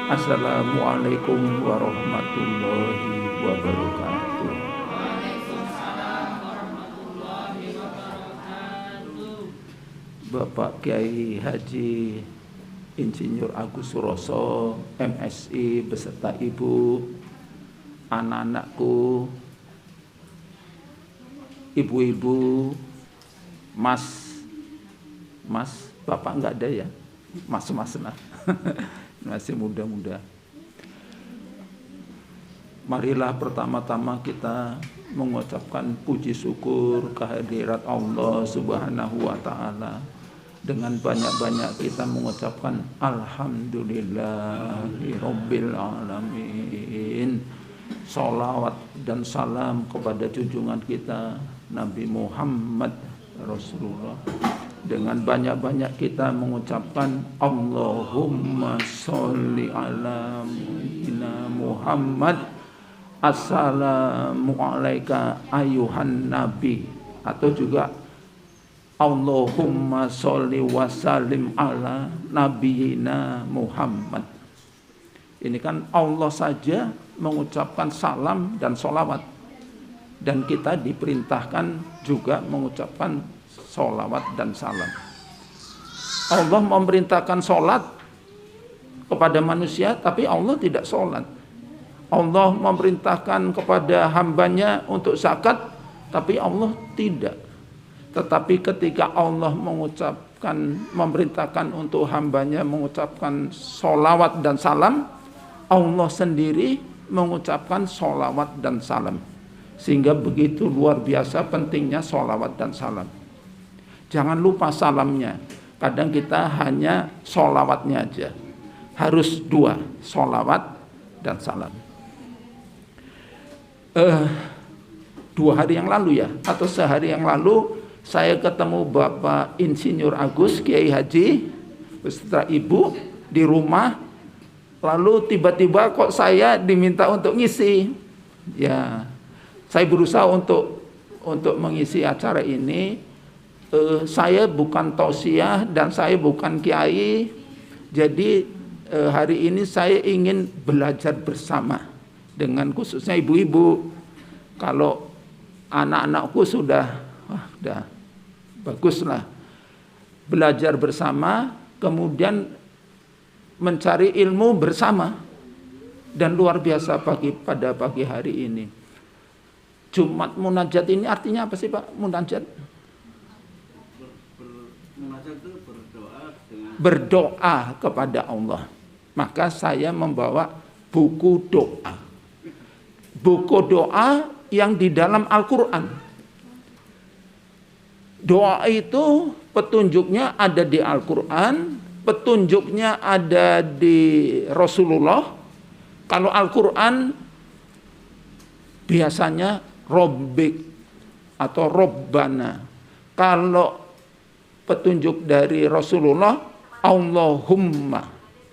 Assalamualaikum warahmatullahi wabarakatuh. Bapak Kiai Haji Insinyur Agus Suroso, MSI beserta Ibu, anak-anakku, ibu-ibu, mas, bapak enggak ada ya, mas lah, masih muda-muda. Marilah pertama-tama kita mengucapkan puji syukur kehadirat Allah Subhanahu wa Ta'ala. Dengan banyak-banyak kita mengucapkan Alhamdulillahirabbil alamin. Salawat dan salam kepada junjungan kita Nabi Muhammad Rasulullah. Dengan banyak-banyak kita mengucapkan Allahumma sholli ala Muhammad. Assalamu alayka ayuhan nabi, atau juga Allahumma sholli wa sallim ala nabiyina Muhammad. Ini kan Allah saja mengucapkan salam dan sholawat, dan kita diperintahkan juga mengucapkan sholawat dan salam. Allah memerintahkan sholat kepada manusia, tapi Allah tidak sholat. Allah memerintahkan kepada hambanya untuk zakat, tapi Allah tidak. Tetapi ketika Allah memerintahkan untuk hambanya mengucapkan sholawat dan salam, Allah sendiri mengucapkan sholawat dan salam. Sehingga begitu luar biasa pentingnya sholawat dan salam. Jangan lupa salamnya. Kadang kita hanya sholawatnya aja. Harus dua, sholawat dan salam. 2 hari yang lalu ya, atau sehari yang lalu, saya ketemu Bapak Insinyur Agus, Kiai Haji, beserta Ibu di rumah. Lalu tiba-tiba kok saya diminta untuk ngisi. Ya, saya berusaha untuk mengisi acara ini. Saya bukan tausiah dan saya bukan kiai. Jadi hari ini saya ingin belajar bersama dengan khususnya ibu-ibu. Kalau anak-anakku sudah baguslah. Belajar bersama, kemudian mencari ilmu bersama. Dan luar biasa pada pagi hari ini. Jumat Munajat ini artinya apa sih Pak? Munajat? Munajat itu berdoa kepada Allah. Maka saya membawa buku doa. Buku doa yang di dalam Al-Quran. Doa itu petunjuknya ada di Al-Quran, petunjuknya ada di Rasulullah. Kalau Al-Quran biasanya Robbik atau Robbana. Kalau petunjuk dari Rasulullah, Allahumma.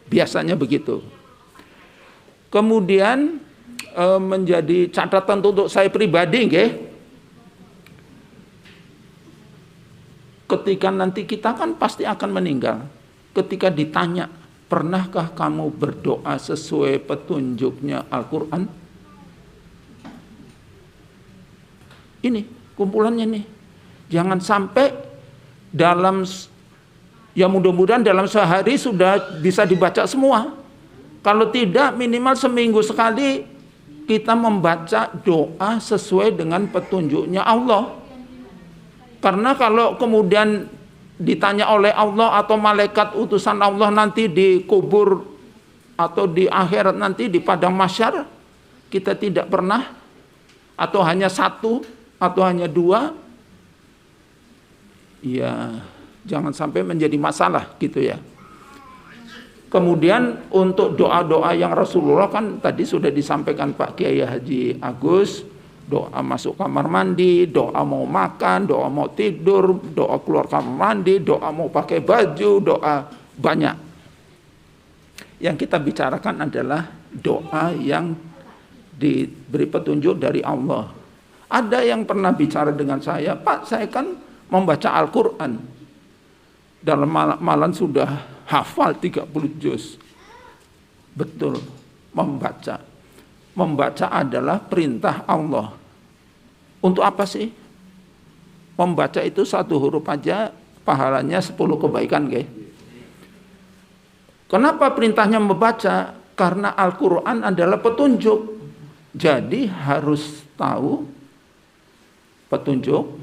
Biasanya begitu. Kemudian menjadi catatan untuk saya pribadi, nggih. Ketika nanti kita kan pasti akan meninggal. Ketika ditanya, pernahkah kamu berdoa sesuai petunjuknya Al-Quran? Ini kumpulannya nih. Jangan sampai ya mudah-mudahan dalam sehari sudah bisa dibaca semua. Kalau tidak, minimal seminggu sekali kita membaca doa sesuai dengan petunjuknya Allah. Karena kalau kemudian ditanya oleh Allah atau malaikat utusan Allah nanti di kubur atau di akhirat nanti di padang mahsyar, kita tidak pernah atau hanya satu atau hanya dua, ya jangan sampai menjadi masalah gitu ya. Kemudian untuk doa-doa yang Rasulullah kan tadi sudah disampaikan Pak Kiai Haji Agus, doa masuk kamar mandi, doa mau makan, doa mau tidur, doa keluar kamar mandi, doa mau pakai baju, doa banyak. Yang kita bicarakan adalah doa yang diberi petunjuk dari Allah. Ada yang pernah bicara dengan saya, Pak, saya kan membaca Al-Quran. Dalam malam sudah hafal 30 juz. Betul, membaca. Membaca adalah perintah Allah. Untuk apa sih? Membaca itu satu huruf aja pahalanya 10 kebaikan, guys. Kenapa perintahnya membaca? Karena Al-Quran adalah petunjuk. Jadi harus tahu petunjuk,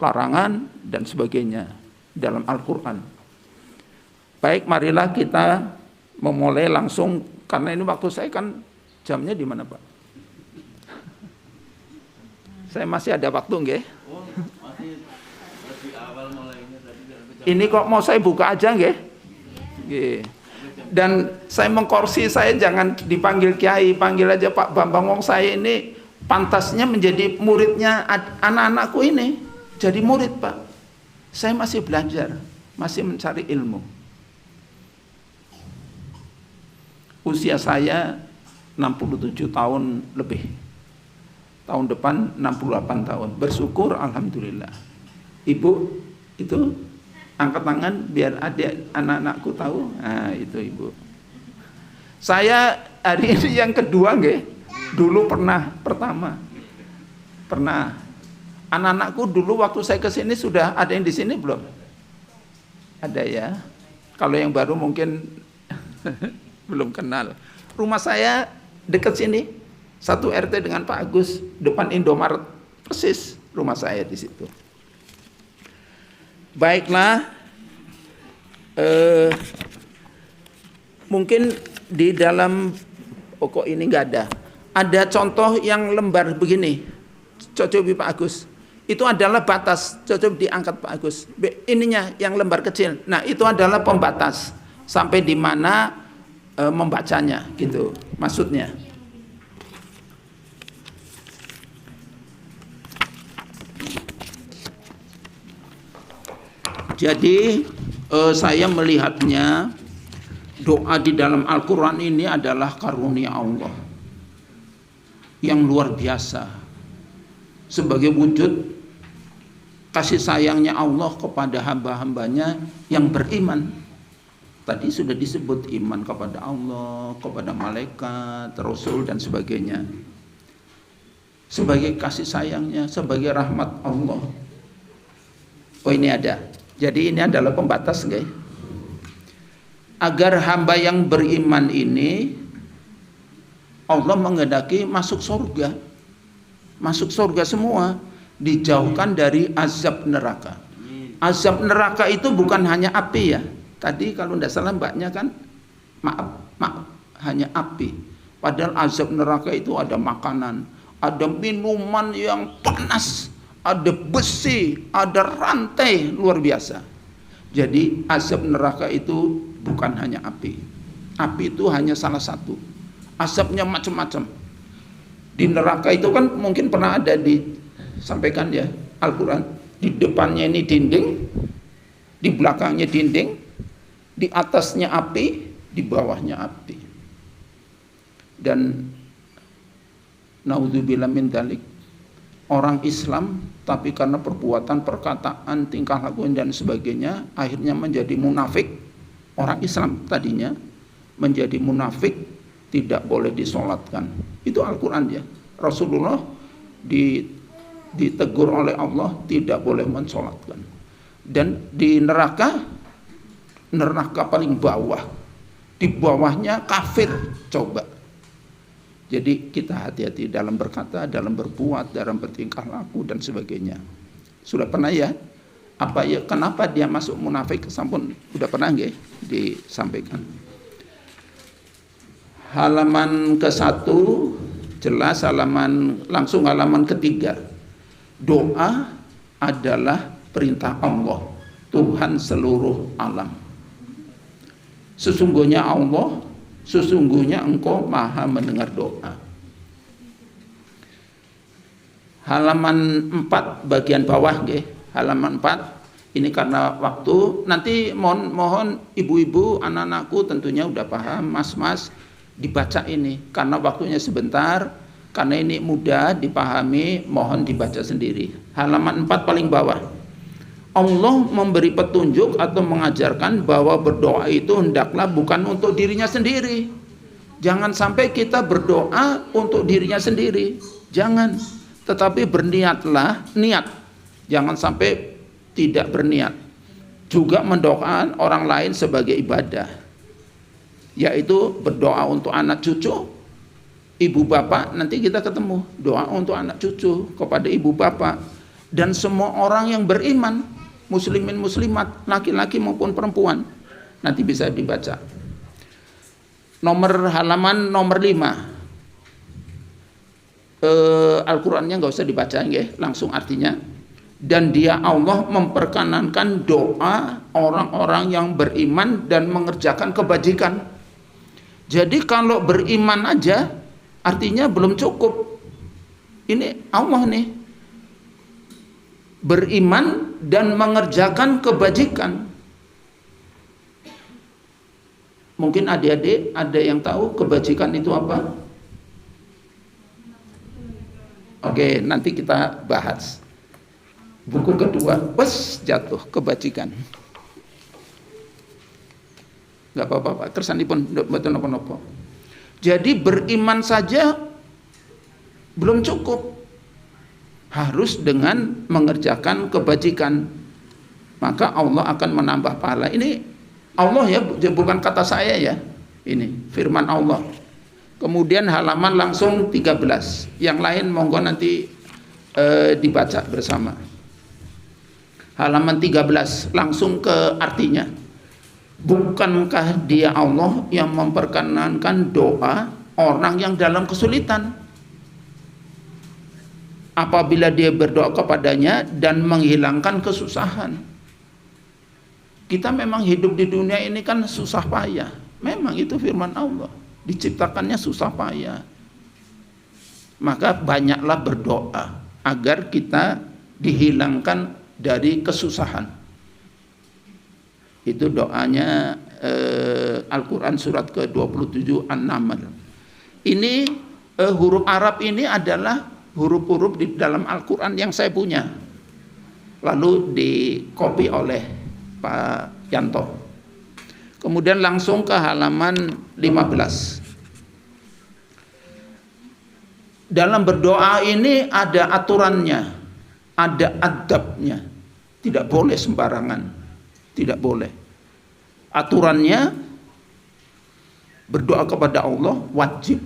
larangan dan sebagainya dalam Al-Quran. Baik, marilah kita memulai langsung, karena ini waktu saya kan jamnya di mana, Pak? Saya masih ada waktu, nggih? Masih lebih awal mulainya tadi. Ini kok mau saya buka aja, nggih? Nggih. Dan saya mengkorsi, saya jangan dipanggil kiai, panggil aja Pak Bambang. Wong saya ini pantasnya menjadi muridnya anak-anakku ini. Jadi murid, Pak. Saya masih belajar, masih mencari ilmu. Usia saya 67 tahun lebih. Tahun depan 68 tahun. Bersyukur, alhamdulillah. Ibu itu angkat tangan biar adik anak-anakku tahu. Nah, itu Ibu. Saya hari ini yang kedua, nggih. Dulu pertama. Pernah. Anak-anakku dulu waktu saya ke sini sudah ada yang di sini belum? Ada ya. Kalau yang baru mungkin belum kenal. Rumah saya dekat sini. Satu RT dengan Pak Agus, depan Indomaret. Persis rumah saya di situ. Baiklah, mungkin di dalam pokok ini nggak ada. Ada contoh yang lembar begini, cocok Pak Agus. Itu adalah batas, cocok diangkat Pak Agus. Ininya yang lembar kecil. Nah, itu adalah pembatas sampai di mana membacanya, gitu. Maksudnya. Jadi saya melihatnya doa di dalam Al-Quran ini adalah karunia Allah yang luar biasa sebagai wujud kasih sayangnya Allah kepada hamba-hambanya yang beriman. Tadi sudah disebut iman kepada Allah, kepada malaikat, Rasul dan sebagainya. Sebagai kasih sayangnya, sebagai rahmat Allah. Oh, ini ada. Jadi ini adalah pembatas, guys. Agar hamba yang beriman ini Allah menghendaki masuk surga. Masuk surga semua, dijauhkan dari azab neraka. Azab neraka itu bukan hanya api ya. Tadi kalau tidak salah mbaknya kan maaf, hanya api. Padahal azab neraka itu ada makanan, ada minuman yang panas, ada besi, ada rantai, luar biasa. Jadi azab neraka itu bukan hanya api. Api itu hanya salah satu. Azabnya macam-macam. Di neraka itu kan mungkin pernah ada disampaikan ya Al-Quran. Di depannya ini dinding, di belakangnya dinding, di atasnya api, di bawahnya api. Dan naudzubillah min dzalik, orang Islam tapi karena perbuatan, perkataan, tingkah laku dan sebagainya akhirnya menjadi munafik. Orang Islam tadinya menjadi munafik, tidak boleh disolatkan. Itu Al-Quran ya. Rasulullah ditegur oleh Allah tidak boleh mensolatkan. Dan di neraka paling bawah, di bawahnya kafir. Coba. Jadi kita hati-hati dalam berkata, dalam berbuat, dalam bertingkah laku dan sebagainya. Sudah pernah ya? Apa ya? Kenapa dia masuk munafik? Sampun sudah pernah nggih disampaikan. Halaman ke-1 jelas, langsung halaman ke-3. Doa adalah perintah Allah, Tuhan seluruh alam. Sesungguhnya Engkau maha mendengar doa. Halaman 4 bagian bawah nggih, halaman 4. Ini karena waktu, nanti mohon ibu-ibu, anak-anakku tentunya udah paham, mas-mas dibaca ini karena waktunya sebentar, karena ini mudah dipahami, mohon dibaca sendiri. Halaman 4 paling bawah. Allah memberi petunjuk atau mengajarkan bahwa berdoa itu hendaklah bukan untuk dirinya sendiri. Jangan sampai kita berdoa untuk dirinya sendiri. Jangan. Tetapi berniatlah, niat. Jangan sampai tidak berniat. Juga mendoakan orang lain sebagai ibadah. Yaitu berdoa untuk anak cucu, ibu bapak, nanti kita ketemu. Doa untuk anak cucu kepada ibu bapak. Dan semua orang yang beriman, muslimin muslimat, laki-laki maupun perempuan. Nanti bisa dibaca. Halaman nomor 5. Al-Qur'annya nggak usah dibaca ya, langsung artinya. Dan dia Allah memperkenankan doa orang-orang yang beriman dan mengerjakan kebajikan. Jadi kalau beriman aja artinya belum cukup. Ini Allah nih. Beriman dan mengerjakan kebajikan. Mungkin adik-adik ada yang tahu kebajikan itu apa? Oke, nanti kita bahas. Buku kedua, wes jatuh kebajikan. Gak apa-apa, kersanipun betul nopo-nopo. Jadi beriman saja belum cukup. Harus dengan mengerjakan kebajikan. Maka Allah akan menambah pahala. Ini Allah ya, bukan kata saya ya. Ini firman Allah. Kemudian halaman langsung 13. Yang lain monggo nanti dibaca bersama. Halaman 13 langsung ke artinya. Bukankah dia Allah yang memperkenankan doa orang yang dalam kesulitan apabila dia berdoa kepadanya dan menghilangkan kesusahan. Kita memang hidup di dunia ini kan susah payah. Memang itu firman Allah. Diciptakannya susah payah. Maka banyaklah berdoa agar kita dihilangkan dari kesusahan. Itu doanya Al-Quran surat ke-27 An-Naml. Ini huruf Arab ini adalah huruf-huruf di dalam Al-Quran yang saya punya. Lalu dikopi oleh Pak Yanto. Kemudian langsung ke halaman 15. Dalam berdoa ini ada aturannya, ada adabnya. Tidak boleh sembarangan. Tidak boleh. Aturannya berdoa kepada Allah wajib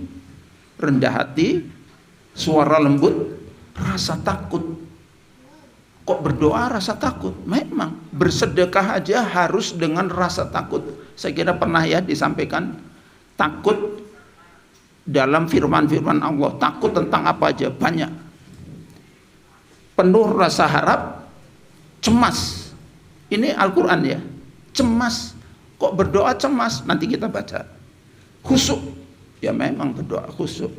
rendah hati, suara lembut, rasa takut. Kok berdoa rasa takut? Memang bersedekah aja harus dengan rasa takut. Saya kira pernah ya disampaikan takut dalam firman-firman Allah. Takut tentang apa aja? Banyak. Penuh rasa harap, cemas. Ini Al-Quran ya. Cemas. Kok berdoa cemas? Nanti kita baca. Khusyuk. Ya memang berdoa khusyuk.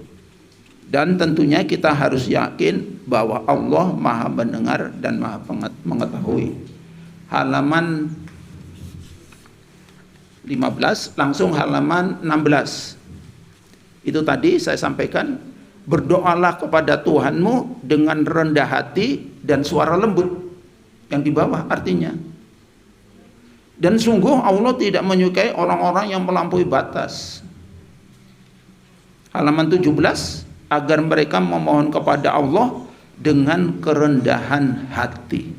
Dan tentunya kita harus yakin bahwa Allah Maha mendengar dan Maha mengetahui. Halaman 15, langsung halaman 16. Itu tadi saya sampaikan, berdoalah kepada Tuhanmu dengan rendah hati dan suara lembut. Yang di bawah artinya. Dan sungguh Allah tidak menyukai orang-orang yang melampaui batas. Halaman 17, agar mereka memohon kepada Allah dengan kerendahan hati.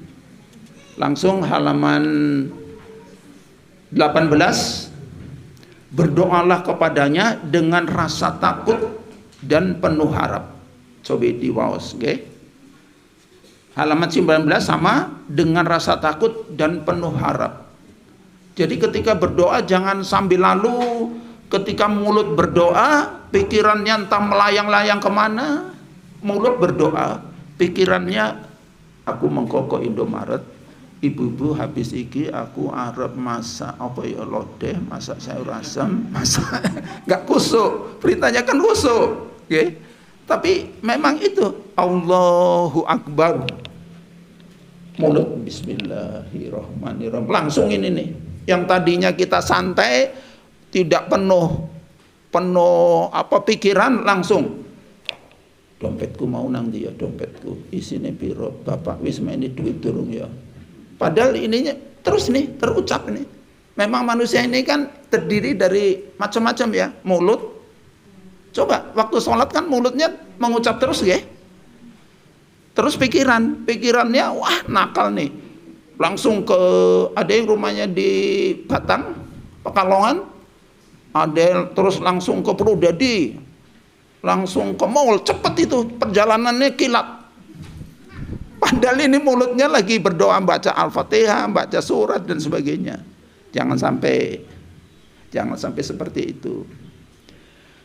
Langsung halaman 18, berdoalah kepadanya dengan rasa takut dan penuh harap. Coba diwaos, okay? Halaman 19 sama, dengan rasa takut dan penuh harap. Jadi ketika berdoa jangan sambil lalu. Ketika mulut berdoa, pikirannya entah melayang-layang kemana. Mulut berdoa, pikirannya aku mengkokok Indomaret. Ibu-ibu habis iki aku arep masak apa ya, lodeh, masak sayur asam, masak nggak kusuk. Perintahnya kan kusuk, okay? Tapi memang itu Allahu Akbar. Mulut Bismillahirrahmanirrahim. Langsung ini nih. Yang tadinya kita santai, tidak penuh pikiran, langsung dompetku mau nang dia, dompetku isine piro, bapak wis maini duit durung ya, Padahal ininya terus nih terucap nih. Memang manusia ini kan terdiri dari macam-macam ya, mulut. Coba waktu sholat kan mulutnya mengucap terus ya. Terus pikirannya wah nakal nih. Langsung ke ada yang rumahnya di Batang, Pekalongan, ada yang terus langsung ke Purwodadi, langsung ke mall, cepet itu perjalanannya kilat. Padahal ini mulutnya lagi berdoa, baca Al-Fatihah, baca surat dan sebagainya. Jangan sampai seperti itu.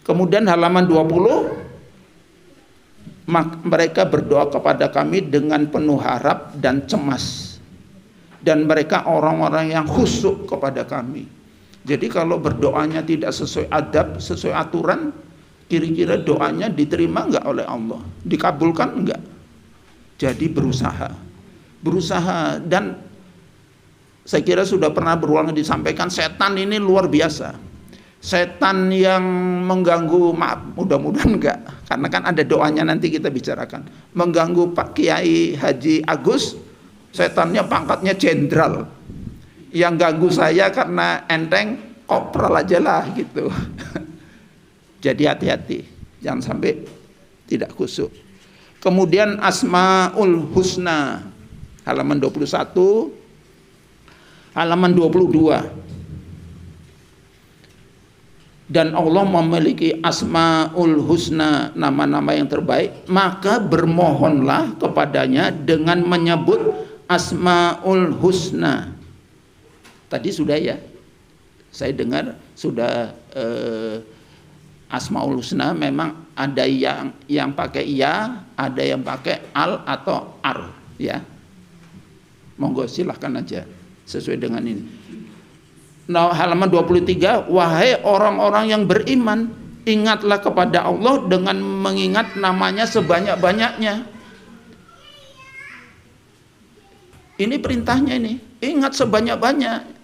Kemudian halaman 20, mereka berdoa kepada kami dengan penuh harap dan cemas. Dan mereka orang-orang yang khusyuk kepada kami. Jadi kalau berdoanya tidak sesuai adab, sesuai aturan, kira-kira doanya diterima enggak oleh Allah? Dikabulkan enggak? Jadi berusaha, dan saya kira sudah pernah berulang disampaikan, setan ini luar biasa. Setan yang mengganggu, maaf, mudah-mudahan enggak, karena kan ada doanya nanti kita bicarakan. Mengganggu Pak Kiai Haji Agus, setannya pangkatnya jenderal. Yang ganggu saya karena enteng, kopral aja lah gitu. Jadi hati-hati, jangan sampai tidak khusyuk. Kemudian Asmaul Husna, halaman 21, halaman 22. Dan Allah memiliki Asmaul Husna, nama-nama yang terbaik, maka bermohonlah kepadanya dengan menyebut Asmaul Husna. Tadi sudah ya, saya dengar sudah Asmaul Husna memang ada yang pakai ya, ada yang pakai al atau ar ya. Monggo silahkan aja sesuai dengan ini. Nah, halaman 23, wahai orang-orang yang beriman, ingatlah kepada Allah dengan mengingat namanya sebanyak-banyaknya. Ini perintahnya ini, ingat sebanyak-banyak.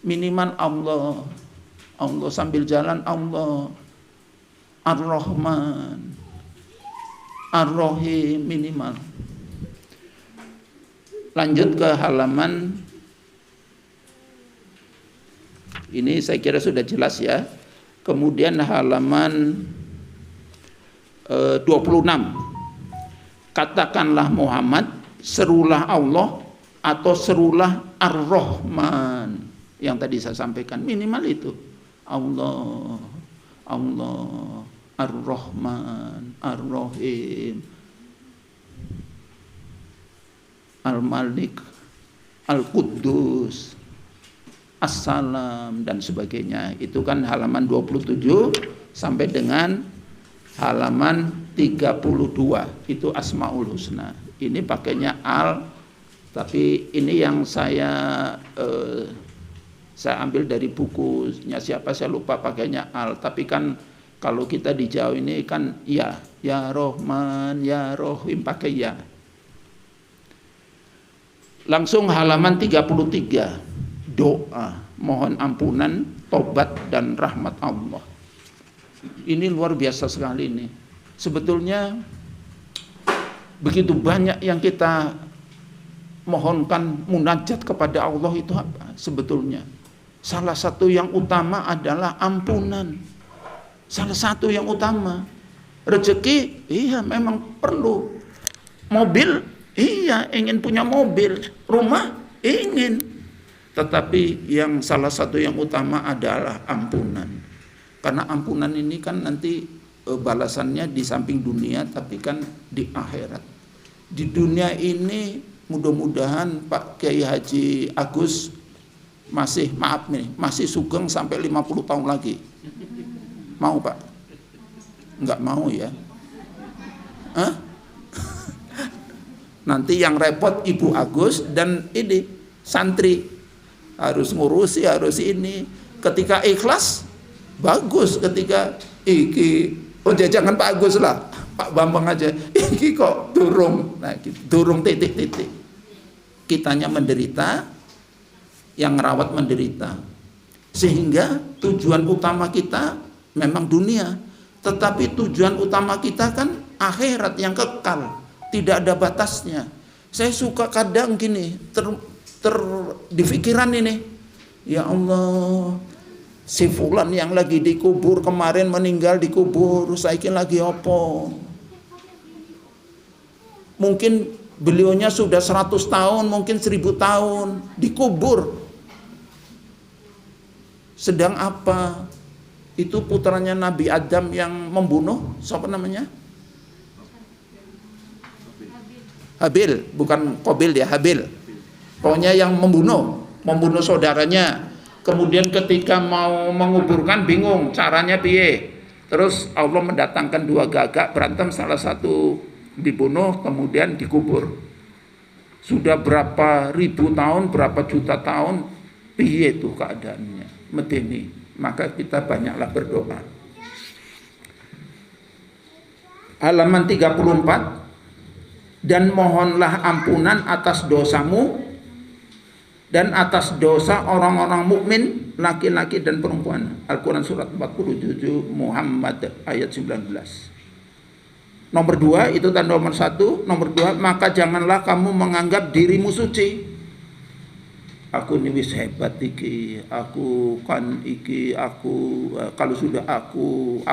Minimal Allah sambil jalan Allah, Ar-Rahman, Ar-Rahim minimal. Lanjut ke halaman, ini saya kira sudah jelas ya. Kemudian halaman 26, katakanlah Muhammad, serulah Allah atau serulah Ar-Rahman. Yang tadi saya sampaikan, minimal itu. Allah, Ar-Rahman, Ar-Rahim, Al-Malik, Al-Quddus, As-Salam dan sebagainya. Itu kan halaman 27 sampai dengan halaman 32. Itu Asmaul Husna. Ini pakainya al, tapi ini yang saya ambil dari bukunya siapa saya lupa, pakainya al. Tapi kan kalau kita di Jawa ini kan ya Rahman, ya Rahim pakai ya. Langsung halaman 33, doa mohon ampunan, tobat dan rahmat Allah. Ini luar biasa sekali ini. Sebetulnya begitu banyak yang kita mohonkan munajat kepada Allah itu apa sebetulnya? Salah satu yang utama adalah ampunan. Salah satu yang utama. Rezeki, iya memang perlu. Mobil, iya ingin punya mobil. Rumah, ingin. Tetapi yang salah satu yang utama adalah ampunan. Karena ampunan ini kan nanti balasannya di samping dunia, tapi kan di akhirat. Di dunia ini mudah-mudahan Pak Kiai Haji Agus masih sugeng sampai 50 tahun lagi. Mau Pak? Enggak mau ya? Hah? Nanti yang repot Ibu Agus dan ini santri harus ngurusi, harus ini. Ketika ikhlas bagus, ketika jangan Pak Agus lah, Pak Bambang aja. Iki kok durung, nah gitu, durung titik-titik. Kitanya menderita, yang ngerawat menderita. Sehingga tujuan utama kita memang dunia, tetapi tujuan utama kita kan akhirat yang kekal, tidak ada batasnya. Saya suka kadang gini, di pikiran ini, ya Allah, si fulan yang lagi dikubur kemarin meninggal dikubur, saiki lagi opo? Mungkin beliaunya sudah 100 tahun, mungkin 1000 tahun dikubur. Sedang apa? Itu putranya Nabi Adam yang membunuh, siapa namanya? Habil, bukan Qabil ya, Habil. Pokoknya yang membunuh saudaranya. Kemudian ketika mau menguburkan bingung caranya piye. Terus Allah mendatangkan 2 gagak berantem, salah satu dibunuh kemudian dikubur. Sudah berapa ribu tahun, berapa juta tahun, piye itu keadaannya medeni. Maka kita banyaklah berdoa. Halaman 34. Dan mohonlah ampunan atas dosamu dan atas dosa orang-orang mukmin laki-laki dan perempuan. Al-Quran surat 47 Muhammad ayat 19. Nomor 2 itu tanda nomor 1. Nomor 2, maka janganlah kamu menganggap dirimu suci. Aku ini wis hebat iki, aku kan iki, aku kalau sudah aku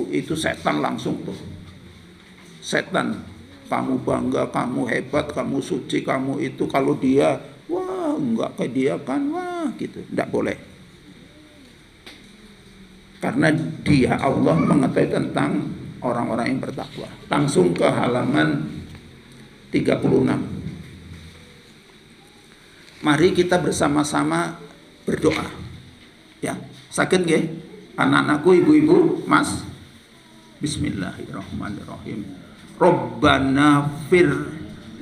itu setan langsung tuh. Setan, kamu bangga, kamu hebat, kamu suci, kamu itu. Kalau dia, wah enggak kayak dia kan, wah gitu. Enggak boleh. Karena dia, Allah mengetahui tentang orang-orang yang bertakwa. Langsung ke halaman 36. Mari kita bersama-sama berdoa. Ya, sakit nggih? Anak-anakku, ibu-ibu, Mas. Bismillahirrahmanirrahim. Rabbana fir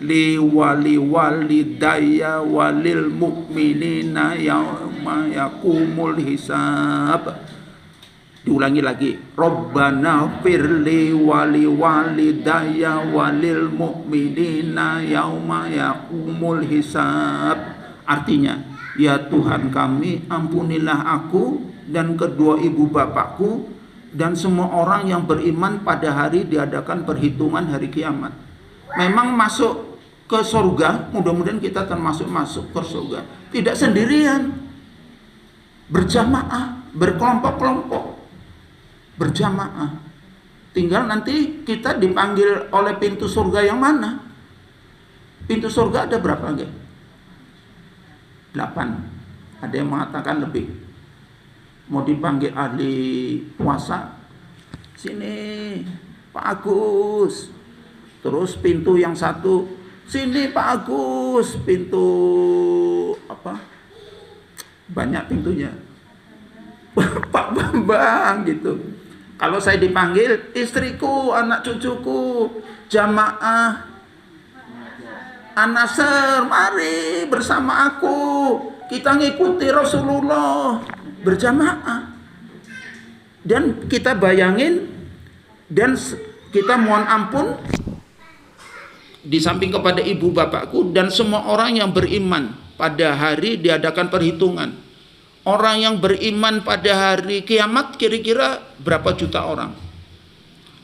li wali walidayya walil mu'minina yauma yaqumul hisab. Diulangi lagi. Rabbana fir li wali walidayya walil mu'minina yauma yaqumul hisab. Artinya, ya Tuhan kami, ampunilah aku dan kedua ibu bapakku dan semua orang yang beriman pada hari diadakan perhitungan hari kiamat. Memang masuk ke surga, mudah-mudahan kita termasuk masuk ke surga. Tidak sendirian, berjamaah, berkelompok-kelompok, berjamaah. Tinggal nanti kita dipanggil oleh pintu surga yang mana. Pintu surga ada berapa? 8. Ada yang mengatakan lebih. Mau dipanggil ahli puasa, sini Pak Agus. Terus pintu yang satu, sini Pak Agus. Pintu apa? Banyak pintunya. Pak Bambang gitu. Kalau saya dipanggil, istriku, anak cucuku, jamaah An-Nasr, mari bersama aku. Kita ngikuti Rasulullah berjamaah. Dan kita bayangin dan kita mohon ampun di samping kepada ibu bapakku dan semua orang yang beriman pada hari diadakan perhitungan. Orang yang beriman pada hari kiamat kira-kira berapa juta orang?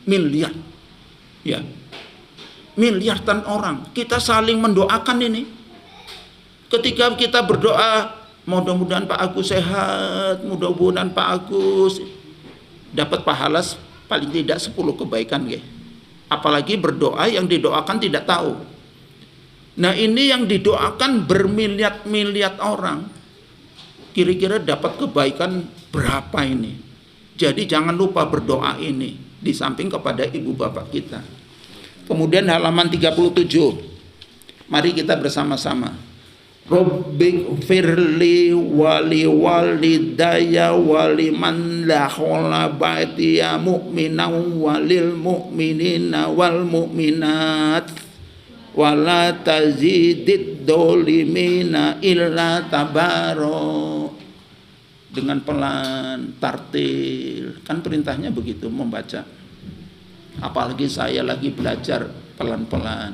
Miliar. Ya. Miliaran orang. Kita saling mendoakan ini. Ketika kita berdoa, mudah-mudahan Pak Agus sehat, mudah-mudahan Pak Agus dapat pahala paling tidak 10 kebaikan. Apalagi berdoa yang didoakan tidak tahu. Nah ini yang didoakan bermiliat-miliat orang. Kira-kira dapat kebaikan berapa ini? Jadi jangan lupa berdoa ini. Di samping kepada ibu bapak kita. Kemudian halaman 37. Mari kita bersama-sama. Rabbik firli wali walidayya waliman dakhala baitiya mu'minan walil mu'minina wal mu'minat wala tazidid dolimina illa tabaro. Dengan pelan, tartil. Kan perintahnya begitu membaca. Apalagi saya lagi belajar pelan-pelan.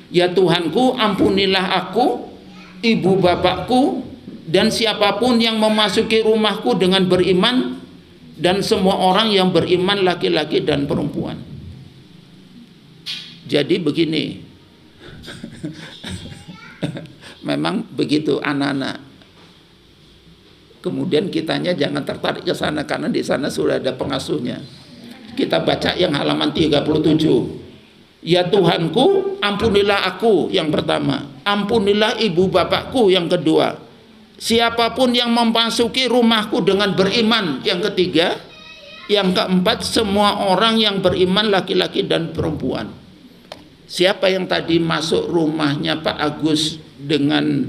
Ya Tuhanku, ampunilah aku, ibu bapakku, dan siapapun yang memasuki rumahku dengan beriman, dan semua orang yang beriman laki-laki dan perempuan. Jadi begini, Memang begitu anak-anak. Kemudian kitanya jangan tertarik ke sana karena di sana sudah ada pengasuhnya. Kita baca yang halaman 37. Ya Tuhanku, ampunilah aku yang pertama. Ampunilah ibu bapakku yang kedua. Siapapun yang memasuki rumahku dengan beriman yang ketiga. Yang keempat, semua orang yang beriman laki-laki dan perempuan. Siapa yang tadi masuk rumahnya Pak Agus dengan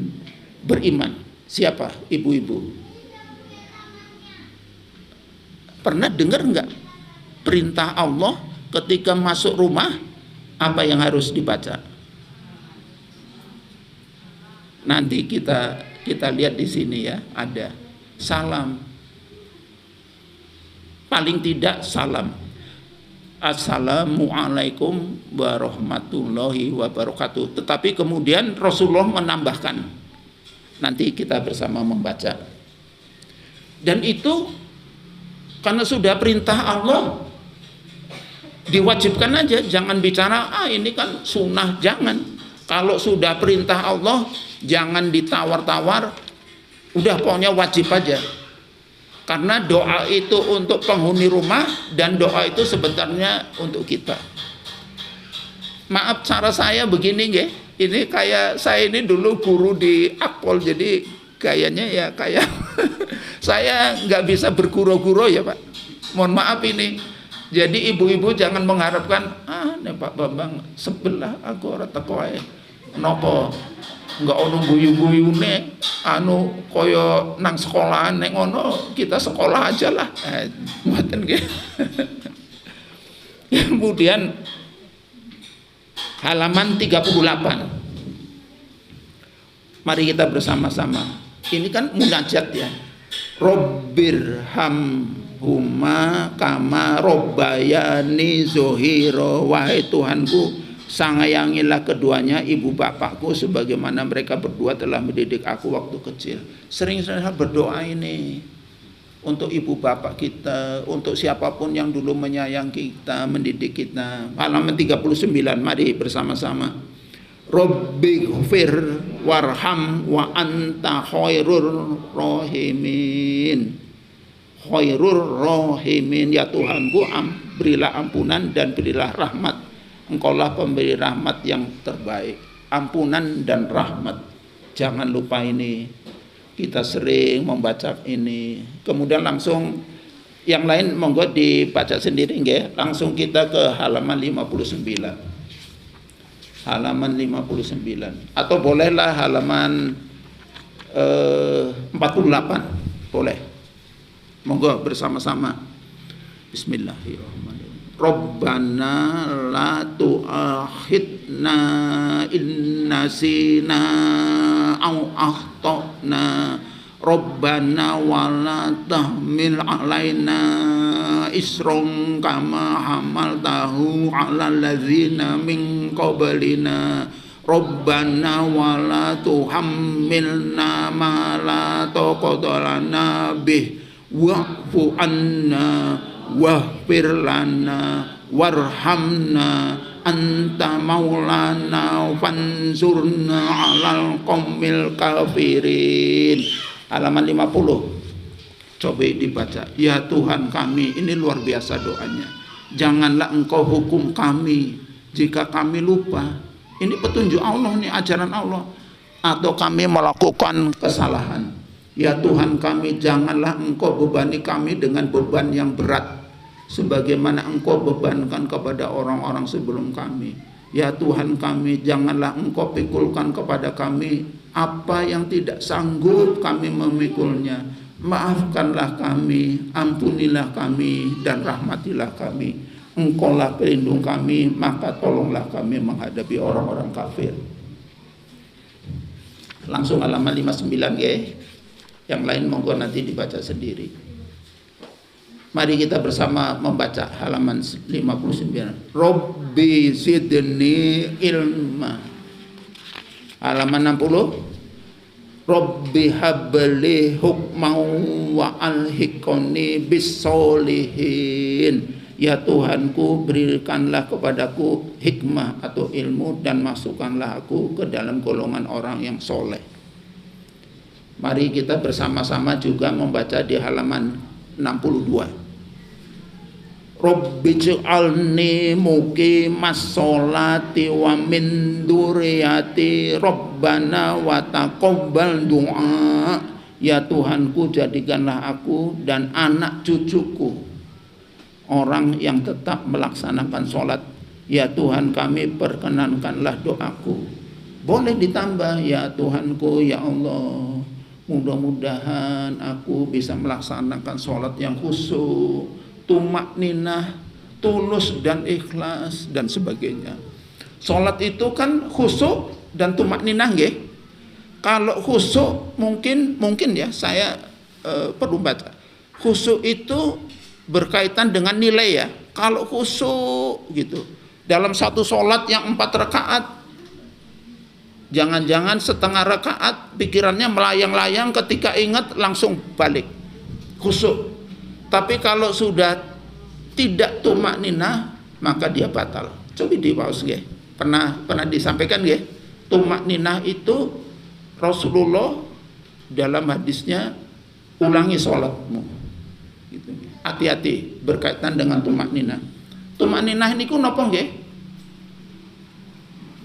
beriman? Siapa? Ibu-ibu. Pernah dengar enggak perintah Allah ketika masuk rumah apa yang harus dibaca? Nanti kita lihat di sini ya, ada salam. Paling tidak salam. Assalamualaikum warahmatullahi wabarakatuh. Tetapi kemudian Rasulullah menambahkan. Nanti kita bersama membaca. Dan itu karena sudah perintah Allah, diwajibkan aja, jangan bicara ini kan sunnah, jangan. Kalau sudah perintah Allah, jangan ditawar-tawar, udah pokoknya wajib aja. Karena doa itu untuk penghuni rumah dan doa itu sebenarnya untuk kita. Maaf cara saya begini nggih. Ini kayak saya ini dulu guru di Akpol, jadi kayaknya ya kayak saya nggak bisa berguru-guru ya Pak. Mohon maaf ini. Jadi ibu-ibu jangan mengharapkan nih Pak Bambang sebelah aku ora teko ae. Napa enggak ono guyu-guyune kaya nang sekolahan nek ngono kita sekolah aja lah. Mboten nggih. Kemudian halaman 38. Mari kita bersama-sama. Ini kan munajat ya. Robbirhamhuma kama robbayani zohiro. Wahai Tuhanku, sangayangilah keduanya ibu bapakku sebagaimana mereka berdua telah mendidik aku waktu kecil. Sering-sering berdoa ini untuk ibu bapak kita, untuk siapapun yang dulu menyayangi kita, mendidik kita. Halaman 39, mari bersama-sama. Rabbighfir warham wa anta khairur rahimin. Khairur rahimin, ya Tuhanku, berilah ampunan dan berilah rahmat. Engkaulah pemberi rahmat yang terbaik. Ampunan dan rahmat. Jangan lupa ini. Kita sering membaca ini. Kemudian langsung yang lain monggo dibaca sendiri nggih. Langsung kita ke halaman 59. Halaman 59 atau bolehlah halaman 48 boleh, monggo bersama-sama. Bismillahirrahmanirrahim. Rabbana la tu'akhidna in nasina au akhtana Rabbana wa la tahmil alaina isron kama hamaltahu ala ladzina min qablina Rabbana wa la tuhammilna ma la taqata lana bih wa'fu anna waghfir lana warhamna anta maulana fansurna alal qaumil kafirin. Halaman 50. Coba dibaca. Ya Tuhan kami, ini luar biasa doanya. Janganlah engkau hukum kami jika kami lupa. Ini petunjuk Allah nih, ajaran Allah. Atau kami melakukan kesalahan. Ya Tuhan kami, janganlah engkau bebani kami dengan beban yang berat, sebagaimana engkau bebankan kepada orang-orang sebelum kami. Ya Tuhan kami, janganlah engkau pikulkan kepada kami apa yang tidak sanggup kami memikulnya. Maafkanlah kami, ampunilah kami, dan rahmatilah kami. Engkaulah pelindung kami, maka tolonglah kami menghadapi orang-orang kafir. Langsung halaman 59 ya. Yang lain monggo nanti dibaca sendiri. Mari kita bersama membaca halaman 59. Rabbi zidni ilma. Halaman 60. Rabbi habli hukmau wa alhiqni bis solihin. Ya Tuhanku, berikanlah kepadaku hikmah atau ilmu dan masukkanlah aku ke dalam golongan orang yang soleh. Mari kita bersama-sama juga membaca di halaman 62. Rabbi ij'alni muqimas sholati wa min dzurriyyati Rabbana wa taqabbal du'a. Ya Tuhanku, jadikanlah aku dan anak cucuku orang yang tetap melaksanakan sholat. Ya Tuhan kami, perkenankanlah doaku. Boleh ditambah, ya Tuhanku, ya Allah, mudah-mudahan aku bisa melaksanakan sholat yang khusyuk, tumak ninah, tulus dan ikhlas dan sebagainya. Sholat itu kan khusyuk dan tumak ninah, nggih. Kalau khusyuk mungkin ya saya perlu baca. Khusyuk itu berkaitan dengan nilai ya. Kalau khusyuk gitu dalam satu sholat yang 4 rakaat, jangan-jangan setengah rakaat pikirannya melayang-layang, ketika ingat langsung balik khusyuk. Tapi kalau sudah tidak tumak ninah, maka dia batal. Coba di pause nggih. Pernah disampaikan nggih? Tumak ninah itu Rasulullah dalam hadisnya, ulangi sholatmu. Gitu. Hati-hati berkaitan dengan tumak ninah. Tumak ninah ini ku napa nggih?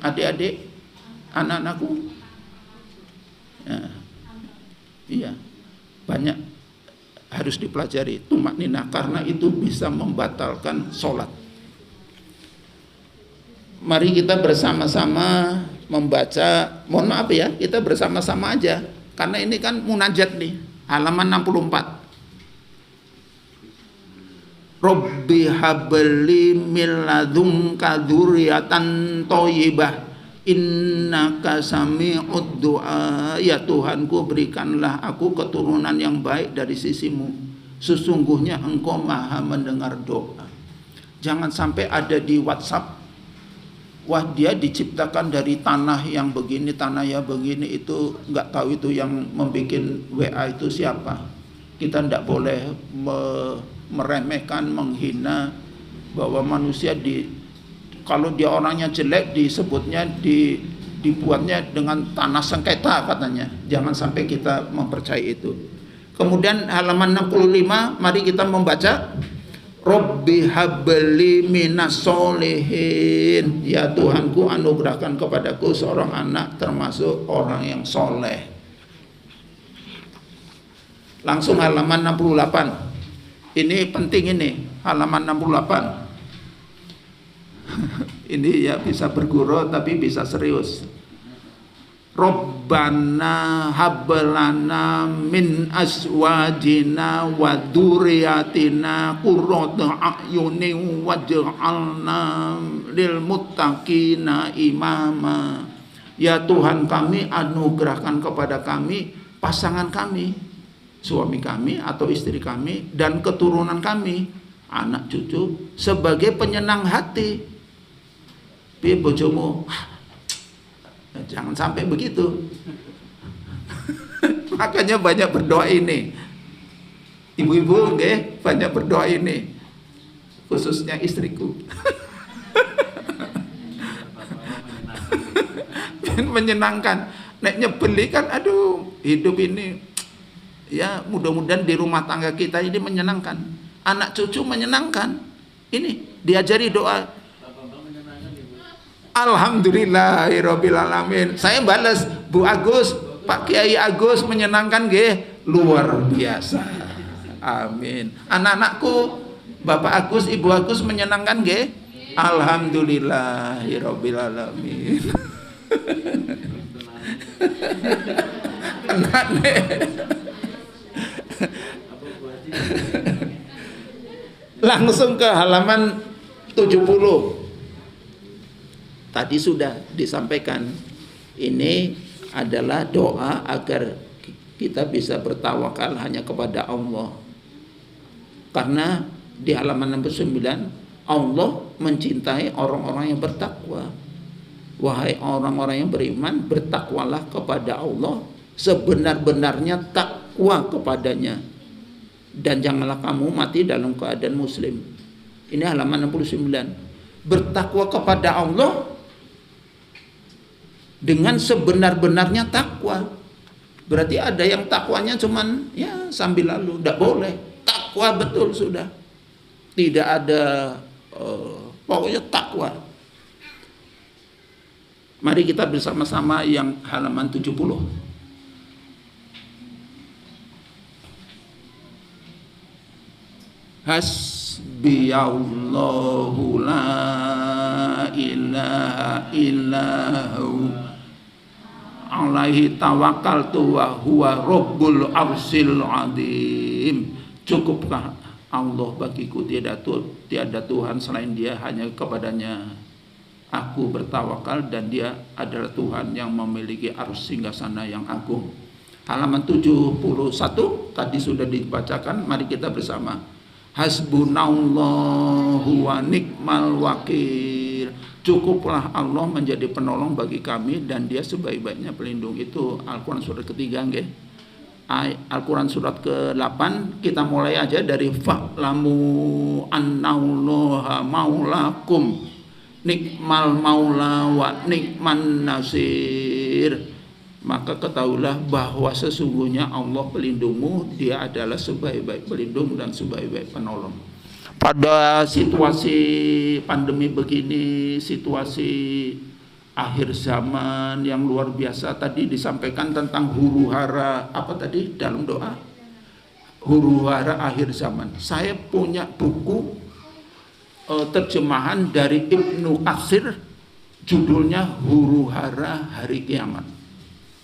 Adik-adik, anak-anakku. Ya. Iya. Banyak harus dipelajari tumak ninah karena itu bisa membatalkan sholat. Mari kita bersama-sama membaca, mohon maaf ya, kita bersama-sama aja karena ini kan munajat nih, halaman 64. Rabbi habli min ladunka dzurriatan thayyibah innaka sami'ud du'a. Ya Tuhanku, berikanlah aku keturunan yang baik dari sisimu, sesungguhnya engkau maha mendengar doa. Jangan sampai ada di WhatsApp, wah dia diciptakan dari tanah yang begini, tanah yang begini, itu nggak tahu itu yang membuat WA itu siapa. Kita tidak boleh meremehkan, menghina bahwa manusia kalau dia orangnya jelek disebutnya dibuatnya dengan tanah sengketa katanya. Jangan sampai kita mempercayai itu. Kemudian halaman 65, mari kita membaca Rabbi habli minas solihin. Ya Tuhanku, anugerahkan kepadaku seorang anak termasuk orang yang soleh. Langsung halaman 68. Ini penting, ini halaman 68. Ini ya bisa bergurau tapi bisa serius. Rabbana hablana min azwajina wa dzurriyyatina qurrata a'yunin waj'alna lil muttaqina imama. Ya Tuhan kami, anugerahkan kepada kami pasangan kami, suami kami atau istri kami dan keturunan kami, anak cucu, sebagai penyenang hati. Piye bojomu? Jangan sampai begitu. Makanya banyak berdoa ini. Ibu-ibu nggih, banyak berdoa ini. Khususnya istriku. Menyenangkan. Nek nyebeli kan, aduh, hidup ini ya mudah-mudahan di rumah tangga kita ini menyenangkan. Anak cucu menyenangkan. Ini diajari doa. Alhamdulillahirabbil alamin. Saya balas, Bu Agus, Pak Kiai Agus menyenangkan nggih, luar biasa. Amin. Anak-anakku, Bapak Agus, Ibu Agus menyenangkan nggih? Alhamdulillahirabbil alamin. Enak nih. Langsung ke halaman 70. Tadi sudah disampaikan, ini adalah doa agar kita bisa bertawakal hanya kepada Allah. Karena di halaman 69, Allah mencintai orang-orang yang bertakwa. Wahai orang-orang yang beriman, bertakwalah kepada Allah sebenar-benarnya takwa kepadanya, dan janganlah kamu mati dalam keadaan muslim. Ini halaman 69. Bertakwa kepada Allah dengan sebenar-benarnya takwa. Berarti ada yang takwanya cuman ya sambil lalu, tidak boleh. Takwa betul sudah. Tidak ada pokoknya takwa. Mari kita bersama-sama yang halaman 70. Hasbiyallahu la ilaha illahu alaihi tawakkaltu wa huwa rabbul arsyil azim. Cukupkah Allah bagiku, tiada Tuhan selain Dia, hanya kepadanya aku bertawakal dan Dia adalah Tuhan yang memiliki arsy singgasana yang agung. Halaman 71 tadi sudah dibacakan, mari kita bersama. Hasbunallahu wa ni'mal wakil. Cukuplah Allah menjadi penolong bagi kami dan Dia sebaik-baiknya pelindung. Itu Al-Quran surat ketiga, nggih. Al-Quran surat ke-8, kita mulai aja dari fa'lamu annallaha maulakum nikmal maula wa nikman nasir. Maka ketahuilah bahwa sesungguhnya Allah pelindungmu, Dia adalah sebaik-baik pelindung dan sebaik-baik penolong. Pada situasi pandemi begini, situasi akhir zaman yang luar biasa, tadi disampaikan tentang huru hara apa tadi dalam doa, huru hara akhir zaman. Saya punya buku terjemahan dari Ibnu Katsir, judulnya Huru Hara Hari Kiamat.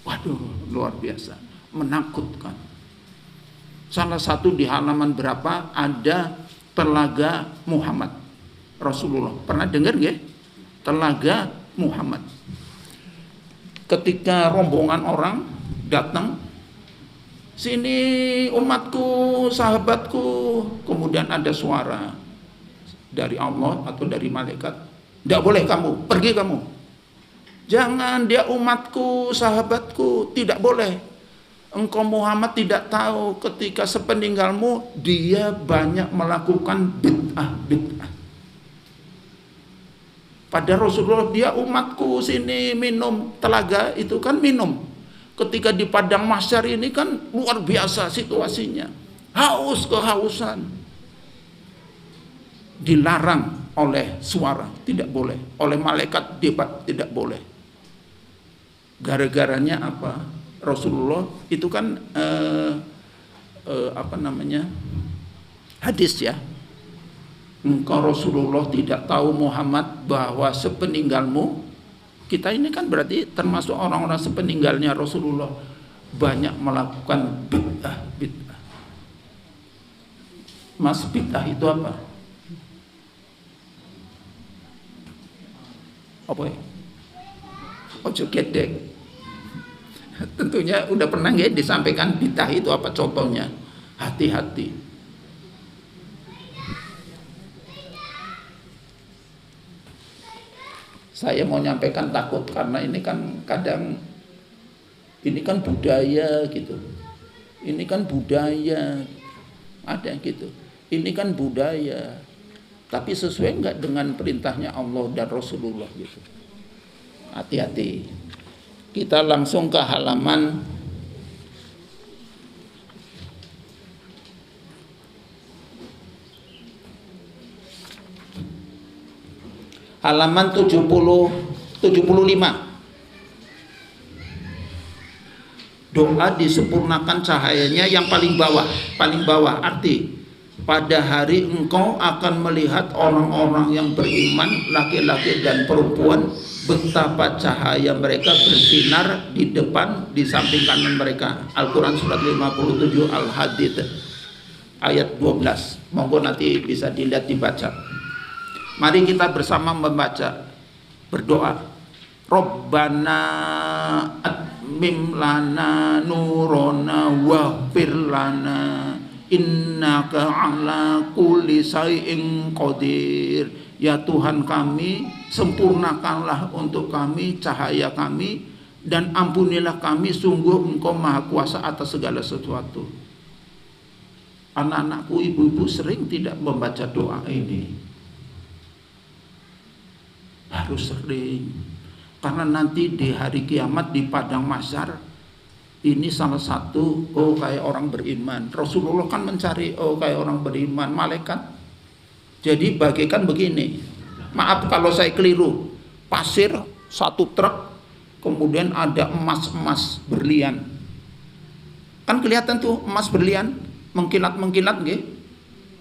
Waduh, luar biasa, menakutkan. Salah satu di halaman berapa ada Telaga Muhammad Rasulullah. Pernah dengar nggak? Telaga Muhammad. Ketika rombongan orang datang, sini umatku, sahabatku, kemudian ada suara dari Allah atau dari malaikat, tidak boleh kamu, pergi kamu. Jangan, dia umatku, sahabatku, tidak boleh. Engkau Muhammad tidak tahu ketika sepeninggalmu dia banyak melakukan bid'ah. Pada Rasulullah, dia umatku, sini minum, telaga itu kan minum. Ketika di padang mahsyar ini kan luar biasa situasinya, haus, kehausan. Dilarang oleh suara, tidak boleh. Oleh malaikat debat, tidak boleh. Gara-garanya apa? Rasulullah itu kan hadis ya. Engkau Rasulullah tidak tahu Muhammad bahwa sepeninggalmu, kita ini kan berarti termasuk orang-orang sepeninggalnya Rasulullah, banyak melakukan bid'ah. Mas, bid'ah itu apa? Apa ya? Ojo gedek. Tentunya udah pernah nggak disampaikan bid'ah itu apa contohnya? Hati-hati. Saya mau nyampaikan takut karena ini kan kadang ini kan budaya gitu. Ini kan budaya. Ada yang gitu. Ini kan budaya. Tapi sesuai enggak dengan perintahnya Allah dan Rasulullah gitu. Hati-hati. Kita langsung ke halaman halaman 75. Doa disempurnakan cahayanya yang paling bawah arti pada hari engkau akan melihat orang-orang yang beriman, laki-laki dan perempuan, betapa cahaya mereka bersinar di depan, di samping kanan mereka. Al-Quran surat 57 Al-Hadid ayat 12. Monggo nanti bisa dilihat, dibaca. Mari kita bersama membaca, berdoa. Rabbana atmim lana nurona waghfir lana innaka ala kulli syai'in qadir. Ya Tuhan kami, sempurnakanlah untuk kami cahaya kami dan ampunilah kami, sungguh Engkau maha kuasa atas segala sesuatu. Anak-anakku, ibu-ibu sering tidak membaca doa ini. harus sering. Karena nanti di hari kiamat di padang mahsyar ini salah satu kayak orang beriman. Rasulullah kan mencari kayak orang beriman, malaikat. Jadi bagaikan begini. Maaf kalau saya keliru. Pasir satu truk, kemudian ada emas-emas berlian. Kan kelihatan tuh emas berlian, mengkilat-mengkilat nggih.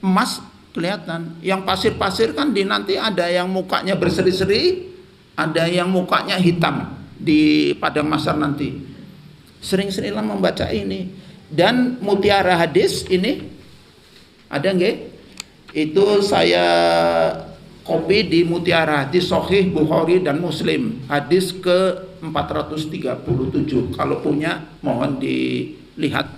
Emas kelihatan. Yang pasir-pasir kan nanti ada yang mukanya berseri-seri, ada yang mukanya hitam di padang mahsyar nanti. Sering-seringlah membaca ini. Dan mutiara hadis ini ada nggih? Itu saya kopi di mutiara hadis Sahih Bukhari dan Muslim, hadis ke 437. Kalau punya mohon dilihat.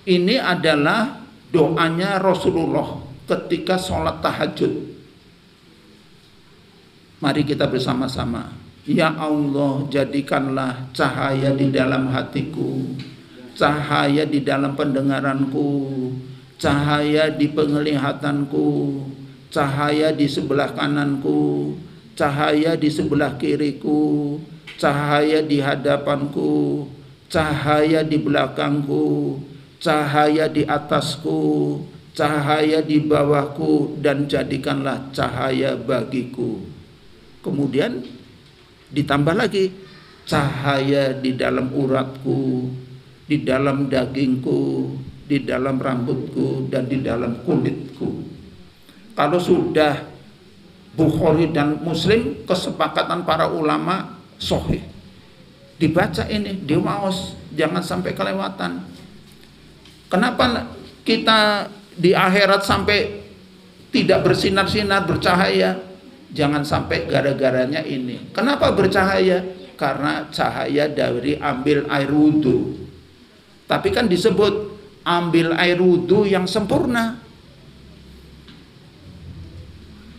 Ini adalah doanya Rasulullah ketika sholat tahajud. Mari kita bersama-sama. Ya Allah, jadikanlah cahaya di dalam hatiku, cahaya di dalam pendengaranku, cahaya di penglihatanku, cahaya di sebelah kananku, cahaya di sebelah kiriku, cahaya di hadapanku, cahaya di belakangku, cahaya di atasku, cahaya di bawahku, dan jadikanlah cahaya bagiku. Kemudian ditambah lagi, cahaya di dalam uratku, di dalam dagingku, di dalam rambutku, dan di dalam kulitku. Kalau sudah Bukhari dan Muslim, kesepakatan para ulama sahih. Dibaca ini, diwaos, jangan sampai kelewatan. Kenapa kita di akhirat sampai tidak bersinar-sinar, bercahaya? Jangan sampai gara-garanya ini. Kenapa bercahaya? Karena cahaya dari ambil air wudhu. Tapi kan disebut ambil air wudhu yang sempurna.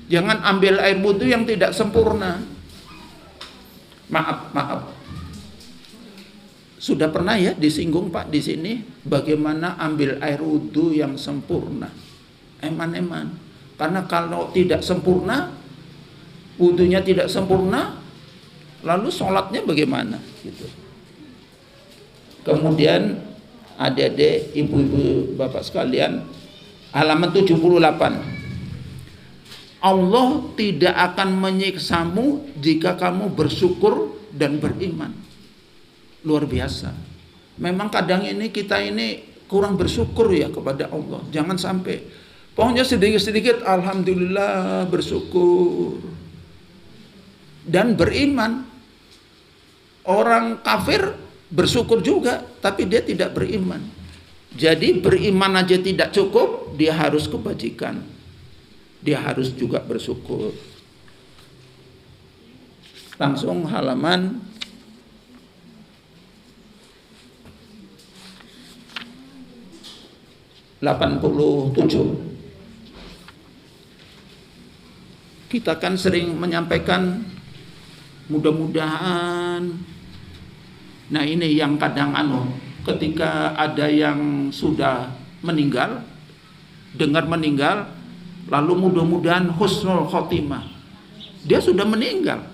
Jangan ambil air wudhu yang tidak sempurna. Maaf. Sudah pernah ya disinggung Pak di sini bagaimana ambil air wudhu yang sempurna. Eman. Karena kalau tidak sempurna, wudhunya tidak sempurna, lalu sholatnya bagaimana? Gitu. Kemudian adik-adik, ibu-ibu, bapak sekalian, halaman 78. Allah tidak akan menyiksamu jika kamu bersyukur dan beriman. Luar biasa. Memang kadang ini kita ini kurang bersyukur ya kepada Allah. Jangan sampai. Pokoknya sedikit-sedikit alhamdulillah bersyukur. Dan beriman. Orang kafir bersyukur juga, tapi dia tidak beriman. Jadi beriman aja tidak cukup, dia harus kebajikan. Dia harus juga bersyukur. Langsung halaman 87. Kita kan sering menyampaikan mudah-mudahan. Nah ini yang kadang ketika ada yang sudah meninggal, dengar meninggal, lalu mudah-mudahan husnul khotimah. Dia sudah meninggal.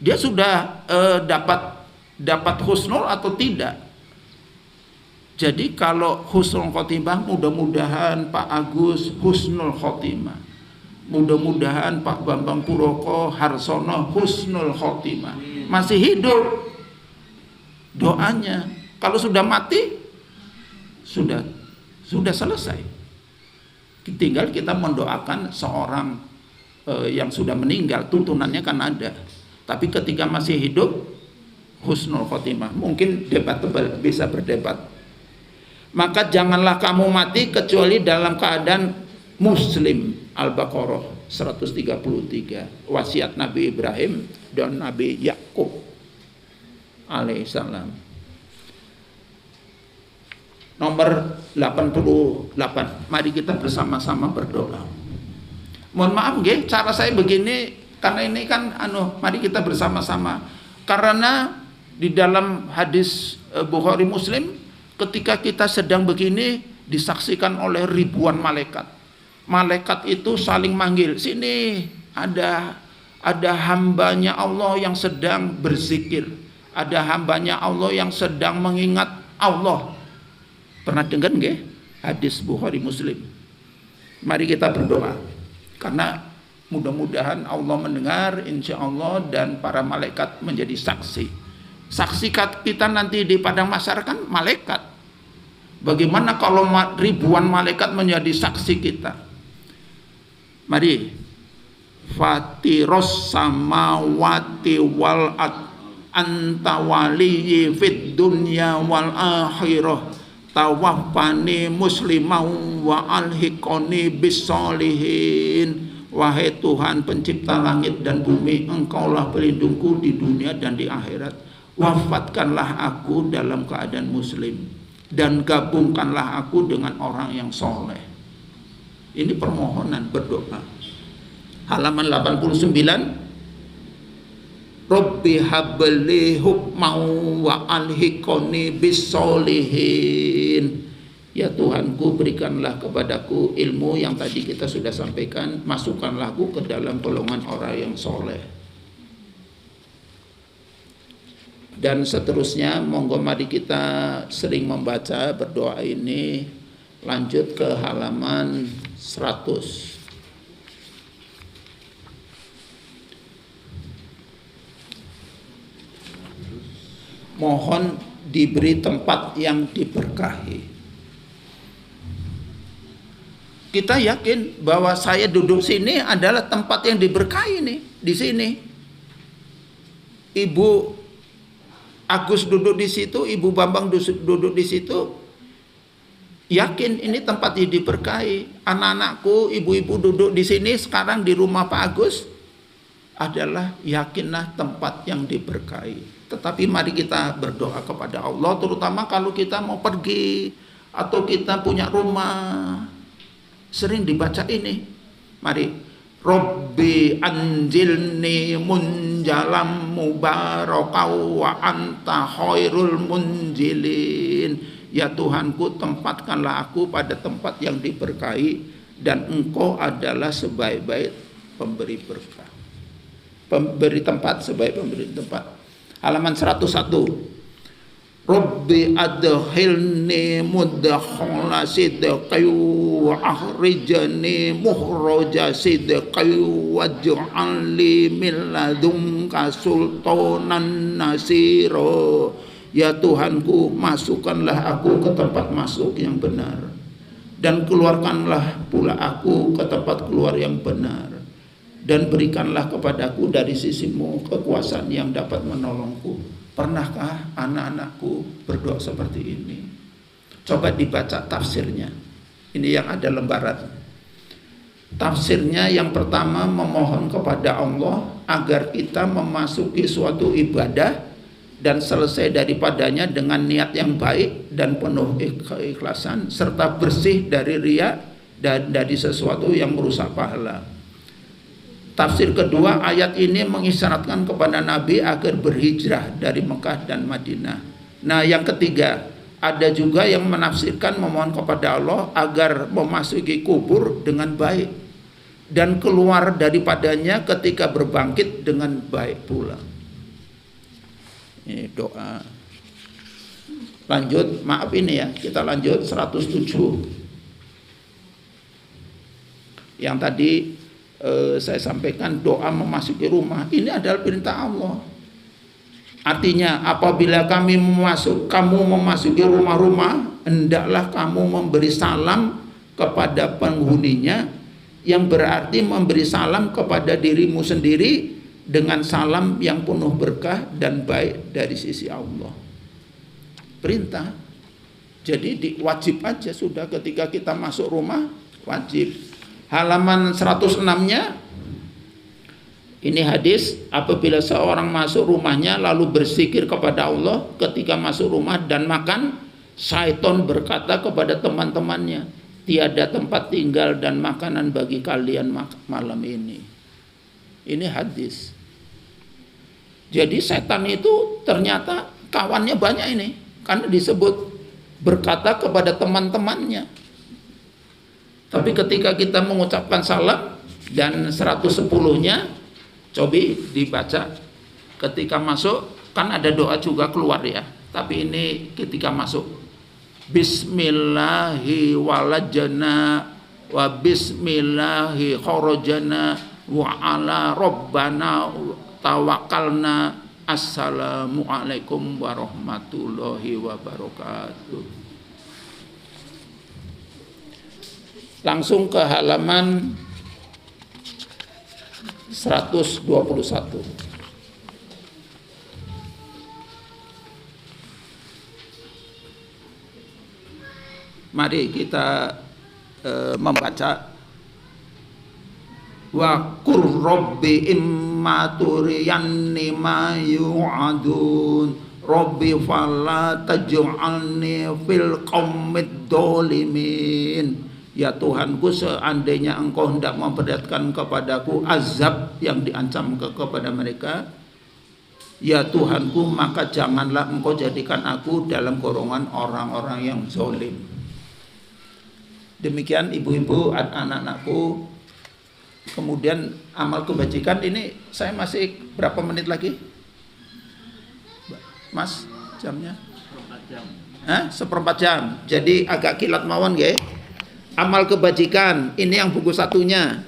Dia sudah dapat husnul atau tidak. Jadi kalau husnul khotimah, mudah-mudahan Pak Agus husnul khotimah. Mudah-mudahan Pak Bambang Puroko Harsono husnul khotimah. Masih hidup doanya. Kalau sudah mati, sudah selesai. Tinggal kita mendoakan seorang yang sudah meninggal, tuntunannya kan ada. Tapi ketika masih hidup, husnul khotimah. Mungkin debatable, bisa berdebat. Maka janganlah kamu mati kecuali dalam keadaan muslim. Al-Baqarah 133. Wasiat Nabi Ibrahim dan Nabi Yakub alaihissalam. Nomor 88. Mari kita bersama-sama berdoa. Mohon maaf nggih, cara saya begini karena ini kan mari kita bersama-sama. Karena di dalam hadis Bukhari Muslim, ketika kita sedang begini disaksikan oleh ribuan malaikat. Malaikat itu saling manggil, sini Ada hambanya Allah yang sedang berzikir. Ada hambanya Allah yang sedang mengingat Allah. Pernah dengar nggih hadis Bukhari Muslim? Mari kita berdoa. Karena mudah-mudahan Allah mendengar, insya Allah, dan para malaikat menjadi saksi. Saksi kita nanti di padang mahsyar kan malaikat. Bagaimana kalau ribuan malaikat menjadi saksi kita? Mari. Fatiros samawati wal anta waliyyi fid dunya wal akhirah tawaffani muslimau wa alhiqoni bis solihin. Wahai Tuhan pencipta langit dan bumi, Engkaulah pelindungku di dunia dan di akhirat. Wafatkanlah aku dalam keadaan muslim dan gabungkanlah aku dengan orang yang soleh. Ini permohonan berdoa. Halaman 89. Rabbi habli hukmau wa alhiqoni bis solihin. Ya Tuhanku, berikanlah kepadaku ilmu yang tadi kita sudah sampaikan, masukkanlah aku ke dalam golongan orang yang soleh. Dan seterusnya, monggo mari kita sering membaca berdoa ini. Lanjut ke halaman 100. Mohon diberi tempat yang diberkahi. Kita yakin bahwa saya duduk sini adalah tempat yang diberkahi nih, di sini. Ibu Agus duduk di situ, Ibu Bambang duduk di situ. Yakin ini tempat yang diberkahi. Anak-anakku, ibu-ibu duduk di sini sekarang di rumah Pak Agus adalah yakinlah tempat yang diberkahi. Tetapi mari kita berdoa kepada Allah, terutama kalau kita mau pergi atau kita punya rumah. Sering dibaca ini. Mari. Rabbi anjilni munjalam mubarakau wa anta khairul munjilin. Ya Tuhanku, tempatkanlah aku pada tempat yang diberkahi dan Engkau adalah sebaik-baik pemberi berkah. Pemberi tempat, sebaik pemberi tempat. Halaman 101. Rabbi adkhilni mudkhala sidqi wa akhrijni mukhraja sidqi waj'alni min ladunka sultanan nasira. Ya Tuhanku, masukkanlah aku ke tempat masuk yang benar dan keluarkanlah pula aku ke tempat keluar yang benar, dan berikanlah kepadaku dari sisimu kekuasaan yang dapat menolongku. Pernahkah anak-anakku berdoa seperti ini? Coba dibaca tafsirnya. Ini yang ada lembaran. Tafsirnya yang pertama memohon kepada Allah agar kita memasuki suatu ibadah dan selesai daripadanya dengan niat yang baik dan penuh keikhlasan serta bersih dari riya dan dari sesuatu yang merusak pahala. Tafsir kedua, ayat ini mengisyaratkan kepada Nabi agar berhijrah dari Mekah dan Madinah. Nah, yang ketiga, ada juga yang menafsirkan memohon kepada Allah agar memasuki kubur dengan baik dan keluar daripadanya ketika berbangkit dengan baik pula. Ini doa. Lanjut, maaf ini ya, kita lanjut 107. Yang tadi saya sampaikan doa memasuki rumah ini adalah perintah Allah. Artinya apabila kamu memasuki rumah-rumah, hendaklah kamu memberi salam kepada penghuninya, yang berarti memberi salam kepada dirimu sendiri dengan salam yang penuh berkah dan baik dari sisi Allah. Perintah. Jadi wajib aja sudah ketika kita masuk rumah, wajib. Halaman 106-nya ini hadis, apabila seorang masuk rumahnya lalu berzikir kepada Allah ketika masuk rumah dan makan, syaitan berkata kepada teman-temannya, tiada tempat tinggal dan makanan bagi kalian malam ini. Ini hadis. Jadi setan itu ternyata kawannya banyak ini, karena disebut berkata kepada teman-temannya. Tapi ketika kita mengucapkan salam, Dan 110-nya coba dibaca ketika masuk, kan ada doa juga keluar ya, tapi ini ketika masuk. Bismillahi walajana wa bismillahi kharajana wa ala rabbana tawakkalna. Assalamualaikum warahmatullahi wabarakatuh. Langsung ke halaman 121. Mari kita membaca. Wa qur rabbi imma turiyanni ma yu'adun rabbi fala taj'alni fil qaumid dhalimin. Ya Tuhanku, seandainya engkau hendak memperlihatkan kepadaku azab yang diancam kepada mereka, ya Tuhanku, maka janganlah engkau jadikan aku dalam golongan orang-orang yang zalim. Demikian ibu-ibu, anak-anakku. Kemudian amal kebajikan ini saya masih berapa menit lagi? Mas, jamnya? Seperempat jam. Jadi agak kilat mawon ya. Amal kebajikan, ini yang buku satunya.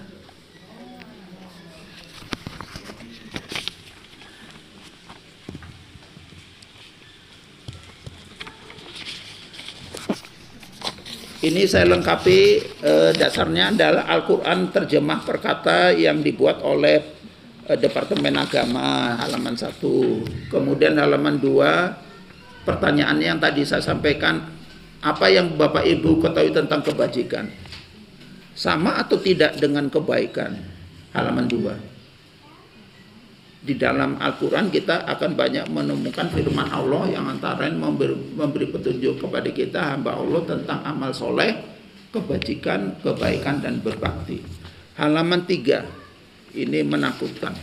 Ini saya lengkapi, dasarnya adalah Al-Quran terjemah perkata yang dibuat oleh Departemen Agama, halaman 1. Kemudian halaman 2, pertanyaannya yang tadi saya sampaikan, apa yang Bapak Ibu ketahui tentang kebajikan? Sama atau tidak dengan kebaikan? Halaman 2. Di dalam Al-Quran kita akan banyak menemukan firman Allah yang antara lain memberi petunjuk kepada kita hamba Allah tentang amal soleh, kebajikan, kebaikan, dan berbakti. Halaman 3, ini menakutkan.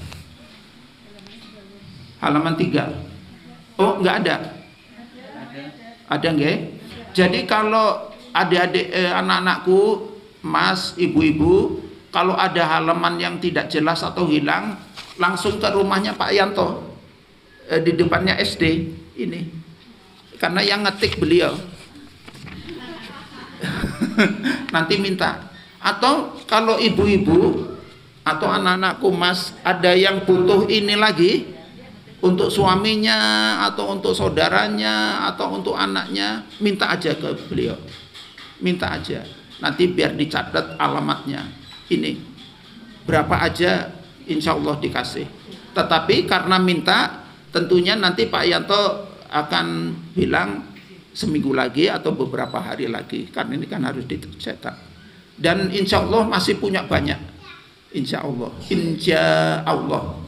Halaman 3. Oh, enggak ada? Ada enggak? Jadi kalau adik-adik, anak-anakku, mas, ibu-ibu, kalau ada halaman yang tidak jelas atau hilang, langsung ke rumahnya Pak Yanto, di depannya SD ini, karena yang ngetik beliau. Nanti minta. Atau kalau ibu-ibu atau anak-anakku mas ada yang butuh ini lagi untuk suaminya atau untuk saudaranya atau untuk anaknya, minta aja ke beliau, minta aja. Nanti biar dicatat alamatnya. Ini berapa aja, insya Allah dikasih. Tetapi karena minta, tentunya nanti Pak Yanto akan bilang seminggu lagi atau beberapa hari lagi, karena ini kan harus dicetak. Dan insya Allah masih punya banyak. Insya Allah. Insya Allah.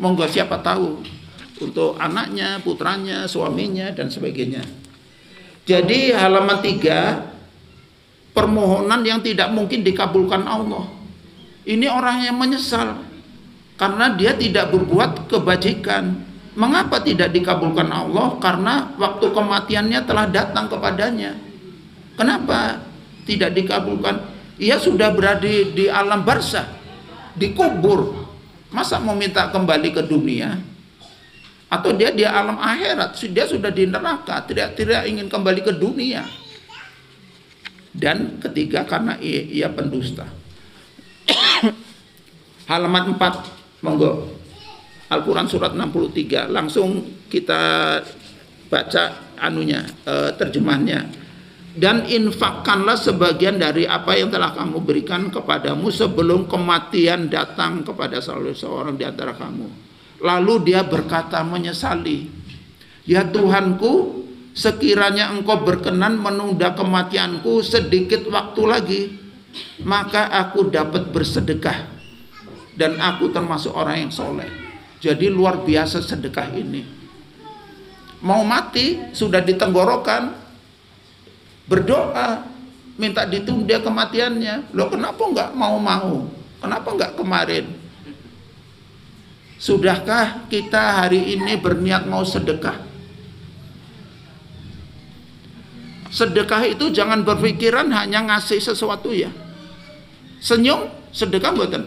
Monggo siapa tahu untuk anaknya, putranya, suaminya, dan sebagainya. Jadi halaman 3, permohonan yang tidak mungkin dikabulkan Allah. Ini orang yang menyesal karena dia tidak berbuat kebajikan. Mengapa tidak dikabulkan Allah? Karena waktu kematiannya telah datang kepadanya. Kenapa tidak dikabulkan? Ia sudah berada di alam barzah, dikubur. Masa mau minta kembali ke dunia? Atau dia di alam akhirat, dia sudah di neraka, tidak ingin kembali ke dunia. Dan ketiga, karena ia pendusta. Halaman 4, monggo. Al-Quran surat 63, langsung kita baca terjemahnya. Dan infakkanlah sebagian dari apa yang telah kamu berikan kepadamu sebelum kematian datang kepada salah seorang di antara kamu. Lalu dia berkata menyesali, ya Tuhanku, sekiranya engkau berkenan menunda kematianku sedikit waktu lagi, maka aku dapat bersedekah dan aku termasuk orang yang soleh. Jadi luar biasa sedekah ini. Mau mati sudah ditenggorokan, berdoa minta ditunda kematiannya. Loh, kenapa enggak mau? Kenapa enggak kemarin? Sudahkah kita hari ini berniat mau sedekah? Sedekah itu jangan berpikiran hanya ngasih sesuatu ya. Senyum sedekah mboten?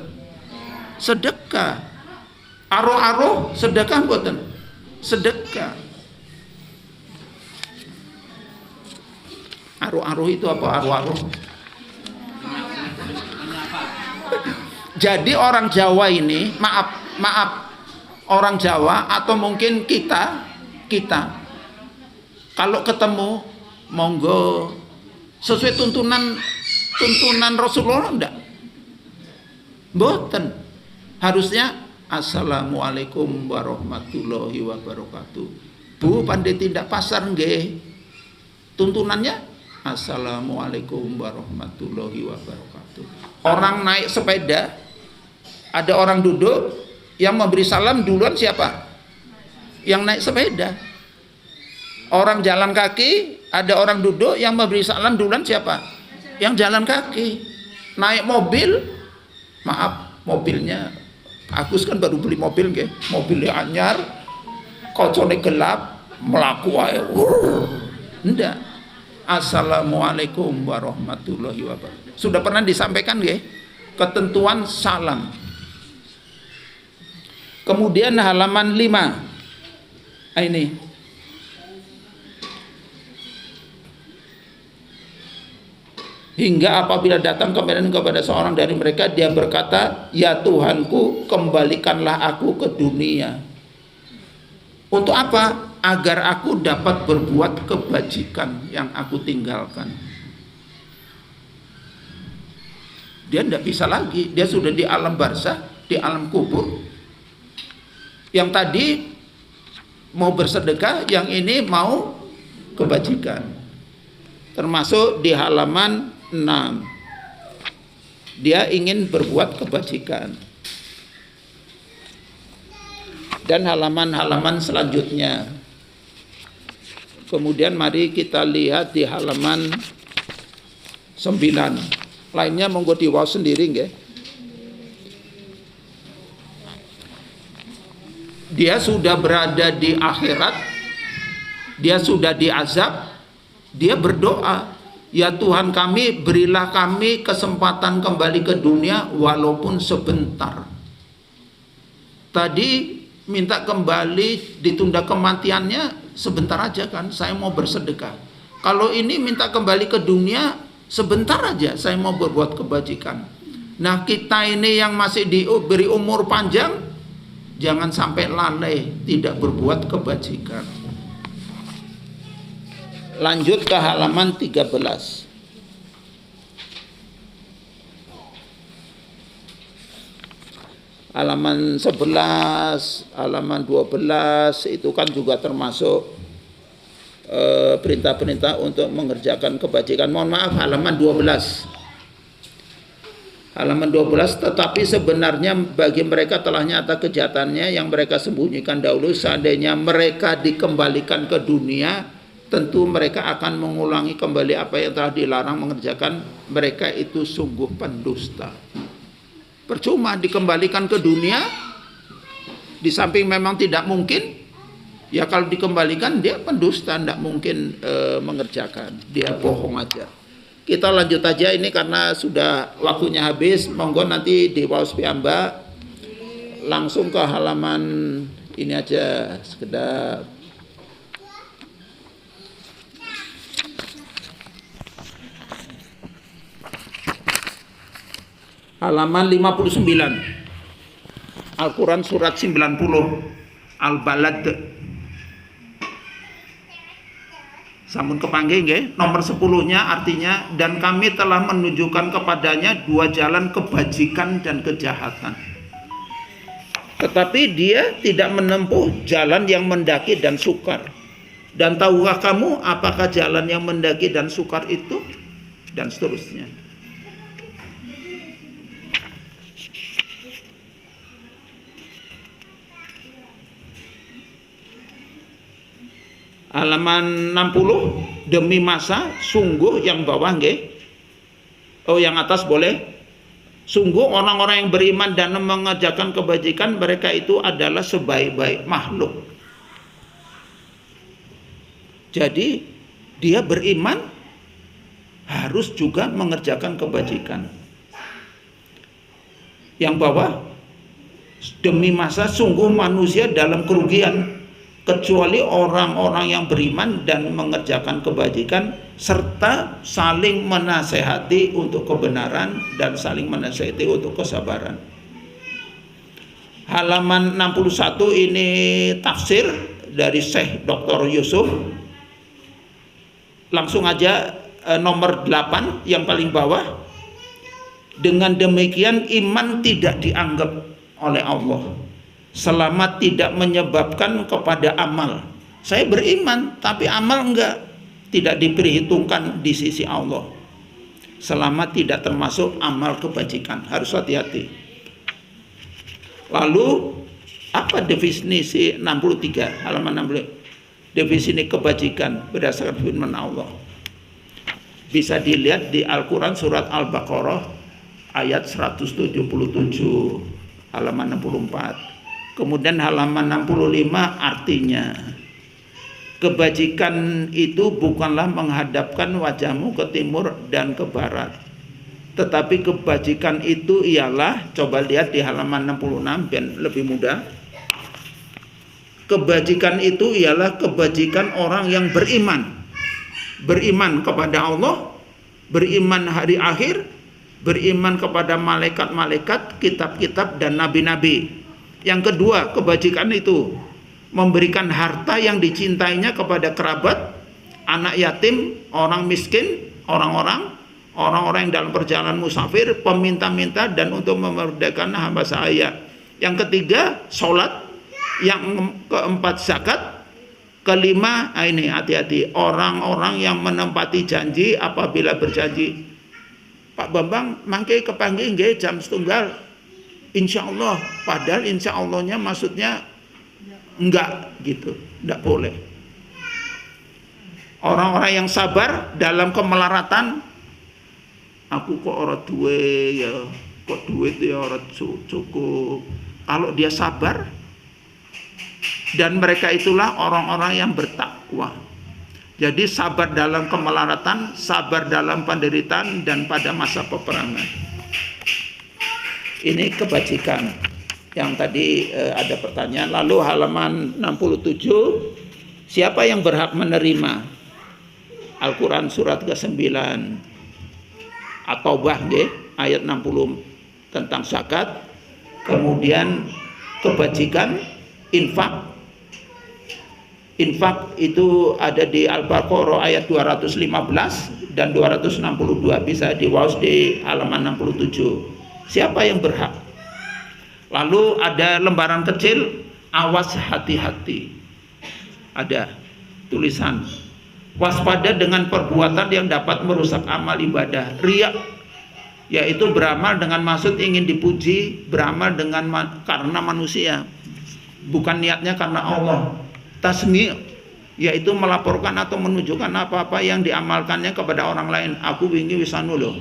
Sedekah. Aruh-aruh sedekah mboten? Sedekah. Aruh-aruh itu apa aruh-aruh? Jadi orang Jawa ini, maaf, orang Jawa atau mungkin kita kalau ketemu monggo sesuai tuntunan Rasulullah enggak? Mboten. Harusnya assalamualaikum warahmatullahi wabarakatuh. Bu pandai tindak pasar nggih. Tuntunannya assalamualaikum warahmatullahi wabarakatuh. Orang naik sepeda, ada orang duduk, yang memberi salam duluan siapa? Yang naik sepeda. Orang jalan kaki, ada orang duduk, yang memberi salam duluan siapa? Yang jalan kaki. Naik mobil, maaf, mobilnya Agus kan baru beli mobil nggih. Mobilnya anyar, kocone gelap, melaku wae. Ndak. Assalamualaikum warahmatullahi wabarakatuh. Sudah pernah disampaikan nggih? Ketentuan salam. Kemudian halaman 5. Ini. Hingga apabila datang kepada seorang dari mereka, dia berkata, ya Tuhanku, kembalikanlah aku ke dunia. Untuk apa? Agar aku dapat berbuat kebajikan yang aku tinggalkan. Dia tidak bisa lagi. Dia sudah di alam barzah, di alam kubur. Yang tadi mau bersedekah, yang ini mau kebajikan. Termasuk di halaman 6. Dia ingin berbuat kebajikan. Dan halaman-halaman selanjutnya. Kemudian mari kita lihat di halaman 9. Lainnya monggo diwaos sendiri nggih. Dia sudah berada di akhirat, dia sudah diazab, dia berdoa, ya Tuhan kami, berilah kami kesempatan kembali ke dunia walaupun sebentar. Tadi minta kembali, ditunda kematiannya sebentar aja kan, saya mau bersedekah. Kalau ini minta kembali ke dunia sebentar aja, saya mau berbuat kebajikan. Nah kita ini yang masih diberi umur panjang, jangan sampai lalai tidak berbuat kebajikan. Lanjut ke halaman 13. Halaman 11, halaman 12 itu kan juga termasuk perintah-perintah untuk mengerjakan kebajikan. Mohon maaf, halaman 12. Halaman 12, tetapi sebenarnya bagi mereka telah nyata kejahatannya yang mereka sembunyikan dahulu. Seandainya mereka dikembalikan ke dunia, tentu mereka akan mengulangi kembali apa yang telah dilarang mengerjakan. Mereka itu sungguh pendusta. Percuma dikembalikan ke dunia, di samping memang tidak mungkin, ya kalau dikembalikan dia pendusta, tidak mungkin mengerjakan, dia bohong aja. Kita lanjut aja ini karena sudah waktunya habis. Monggo nanti di waos piyambak langsung ke halaman ini aja sekedar. Halaman 59. Al-Quran surat 90 Al-Balad. Sampun kepanggih nggih, nomor 10-nya artinya, dan kami telah menunjukkan kepadanya dua jalan kebajikan dan kejahatan. Tetapi dia tidak menempuh jalan yang mendaki dan sukar. Dan tahukah kamu apakah jalan yang mendaki dan sukar itu? Dan seterusnya. Halaman 60, demi masa sungguh yang bawah nggih. Oh yang atas boleh. Sungguh orang-orang yang beriman dan mengerjakan kebajikan, mereka itu adalah sebaik-baik makhluk. Jadi dia beriman harus juga mengerjakan kebajikan. Yang bawah, demi masa sungguh manusia dalam kerugian, kecuali orang-orang yang beriman dan mengerjakan kebajikan serta saling menasehati untuk kebenaran dan saling menasehati untuk kesabaran. Halaman 61 ini tafsir dari Syekh Dr. Yusuf. Langsung aja nomor 8 yang paling bawah. Dengan demikian iman tidak dianggap oleh Allah selama tidak menyebabkan kepada amal. Saya beriman tapi amal enggak, tidak diperhitungkan di sisi Allah selama tidak termasuk amal kebajikan. Harus hati-hati. Lalu apa definisi 63 halaman 60? Definisi kebajikan berdasarkan firman Allah bisa dilihat di Al-Quran surat Al-Baqarah ayat 177 halaman 64. Kemudian halaman 65 artinya, kebajikan itu bukanlah menghadapkan wajahmu ke timur dan ke barat, tetapi kebajikan itu ialah, coba lihat di halaman 66 biar lebih mudah. Kebajikan itu ialah kebajikan orang yang beriman. Beriman kepada Allah, beriman hari akhir, beriman kepada malaikat-malaikat, kitab-kitab dan nabi-nabi. Yang kedua, kebajikan itu memberikan harta yang dicintainya kepada kerabat, anak yatim, orang miskin, orang-orang yang dalam perjalanan musafir, peminta-minta, dan untuk memerdekakan hamba sahaya. Yang ketiga, sholat. Yang keempat, zakat. Kelima, ini hati-hati, orang-orang yang menempati janji apabila berjanji. Pak Bambang mangke kepanggih nggih jam 1 insya Allah, padahal insya Allahnya maksudnya enggak gitu, enggak boleh. Orang-orang yang sabar dalam kemelaratan, aku kok ora duwe ya, kok duit ya ora cukup. Kalau dia sabar, dan mereka itulah orang-orang yang bertakwa. Jadi sabar dalam kemelaratan, sabar dalam penderitaan, dan pada masa peperangan. Ini kebajikan. Yang tadi ada pertanyaan. Lalu halaman 67, siapa yang berhak menerima? Al-Quran surat ke-9 At-Taubah ayat 60 tentang zakat. Kemudian kebajikan, infak. Infak itu ada di Al-Baqarah ayat 215 dan 262, bisa diwas di halaman 67. Siapa yang berhak? Lalu ada lembaran kecil, awas hati-hati. Ada tulisan, waspada dengan perbuatan yang dapat merusak amal ibadah. Riya, yaitu beramal dengan maksud ingin dipuji, beramal karena manusia, bukan niatnya karena Allah. Tasmi', yaitu melaporkan atau menunjukkan apa-apa yang diamalkannya kepada orang lain. Aku wingi wis anu loh,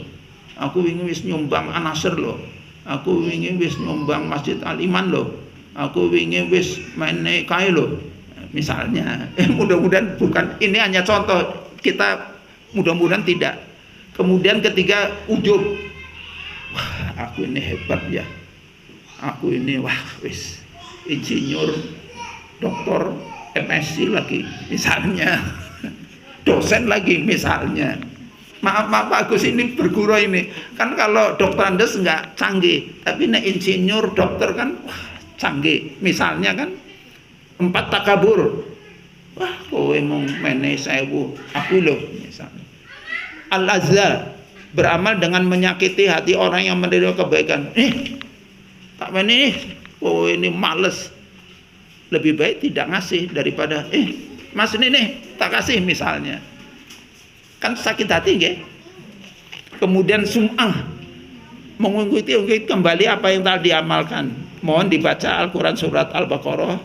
aku wingi wis nyumbang An-Nasr loh, aku wingi wis nyumbang Masjid Al-Iman loh, aku wingi wis main kae loh, misalnya. Mudah-mudahan bukan, ini hanya contoh, kita mudah-mudahan tidak. Kemudian ketiga, ujub. Wah, aku ini hebat ya, aku ini wah wis insinyur, doktor, MSc lagi misalnya, dosen lagi misalnya. Maaf Pak Agus, ini berguru ini kan, kalau dokter Andes nggak canggih, tapi nek insinyur dokter kan wah, canggih misalnya kan. 4 takabur, wah kowe mau mene 1000 aku loh misalnya. Al-azza, beramal dengan menyakiti hati orang yang menerima kebaikan. Tak mene kowe ini males, lebih baik tidak ngasih daripada mas ini nih tak kasih misalnya, kan sakit hati nggih. Kemudian sum'ah, mengikuti kembali apa yang telah diamalkan. Mohon dibaca Al-Quran surat Al-Baqarah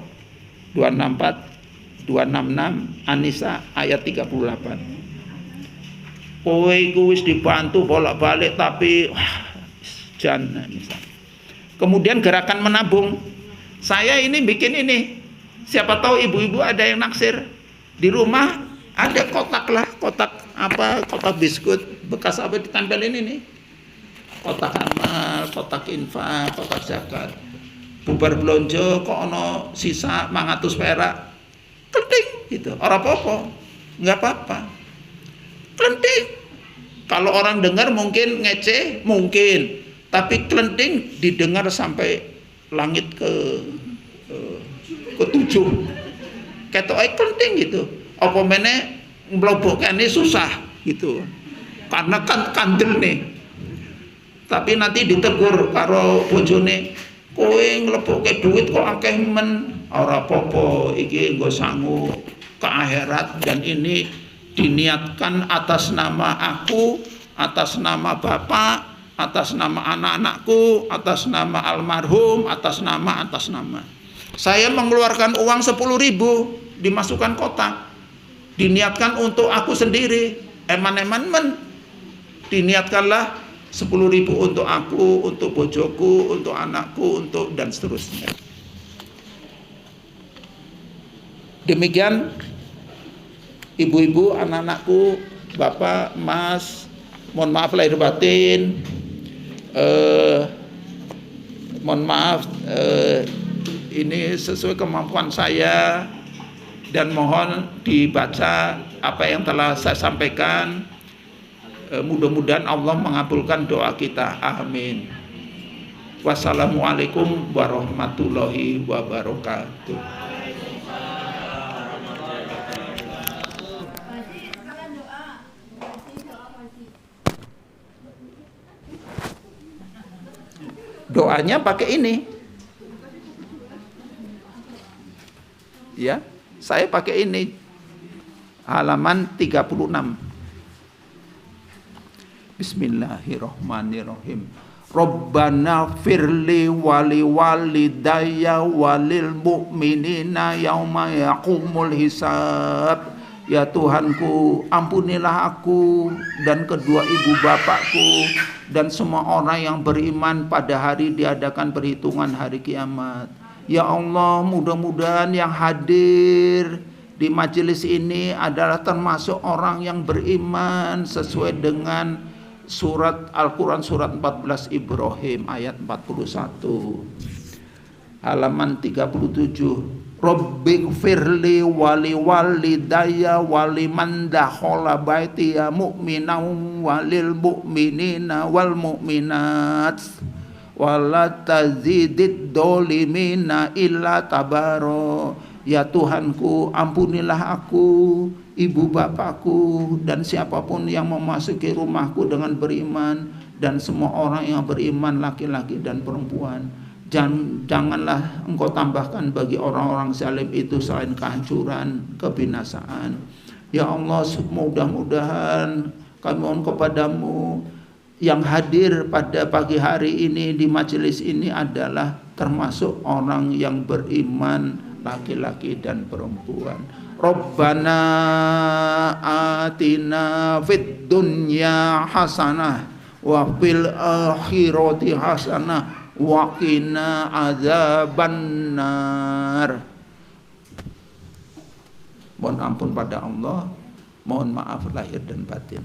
264, 266, An-Nisa ayat 38. Kowe iku wis dibantu bolak-balik tapi jan misalnya. Kemudian gerakan menabung. Saya ini bikin ini, siapa tahu ibu-ibu ada yang naksir di rumah, ada kotak lah, kotak apa, kotak biskuit bekas apa ditempelin ini, kotak amal kotak infak, kotak zakat. Bubar blonjo kok ono sisa 500 perak. Klenting gitu. Ora apa-apa. Enggak apa-apa. Klenting. Kalau orang dengar mungkin ngece, mungkin. Tapi klenting didengar sampai langit ke 7. Ketoke klenting gitu. Apa meneh mlobokane susah gitu. Karena kan kandel nih. Tapi nanti ditegur karo bojone, kowe nglebokke duit kok akeh men. Ora apa-apa, iki nggo sangu ke akhirat dan ini diniatkan atas nama aku, atas nama bapak, atas nama anak-anakku, atas nama almarhum, atas nama. Saya mengeluarkan uang 10.000 dimasukkan kotak. Diniatkan untuk aku sendiri. Eman-eman diniatkanlah 10.000 untuk aku, untuk bojoku, untuk anakku, untuk dan seterusnya. Demikian ibu-ibu, anak-anakku, bapak, mas, mohon maaf lahir batin, mohon maaf ini sesuai kemampuan saya dan mohon dibaca apa yang telah saya sampaikan. Mudah-mudahan Allah mengabulkan doa kita. Amin. Wassalamualaikum warahmatullahi wabarakatuh. Doanya pakai ini. Ya, saya pakai ini. Halaman 36. Bismillahirrahmanirrahim. Rabbana firli wali walidayya walil mu'minina yauma yaqumul hisab. Ya Tuhanku, ampunilah aku dan kedua ibu bapakku dan semua orang yang beriman pada hari diadakan perhitungan hari kiamat. Ya Allah, mudah-mudahan yang hadir di majelis ini adalah termasuk orang yang beriman sesuai dengan surat Al-Quran surat 14 Ibrahim ayat 41 halaman 37. Rabbighfirli wali walidayya wali man dakhala baitiya mu'minan walil mu'minina wal mu'minat wala tazidid dolimina illa tabaro. Ya Tuhanku, ampunilah aku, ibu bapakku dan siapapun yang memasuki rumahku dengan beriman dan semua orang yang beriman laki-laki dan perempuan. Janganlah engkau tambahkan bagi orang-orang zalim itu selain kehancuran, kebinasaan. Ya Allah, mudah-mudahan kami mohon kepadamu yang hadir pada pagi hari ini di majelis ini adalah termasuk orang yang beriman laki-laki dan perempuan. Rabbana atina fid dunya hasanah wa fil akhirati hasanah wa qina adzabannar. Mohon ampun pada Allah, mohon maaf lahir dan batin.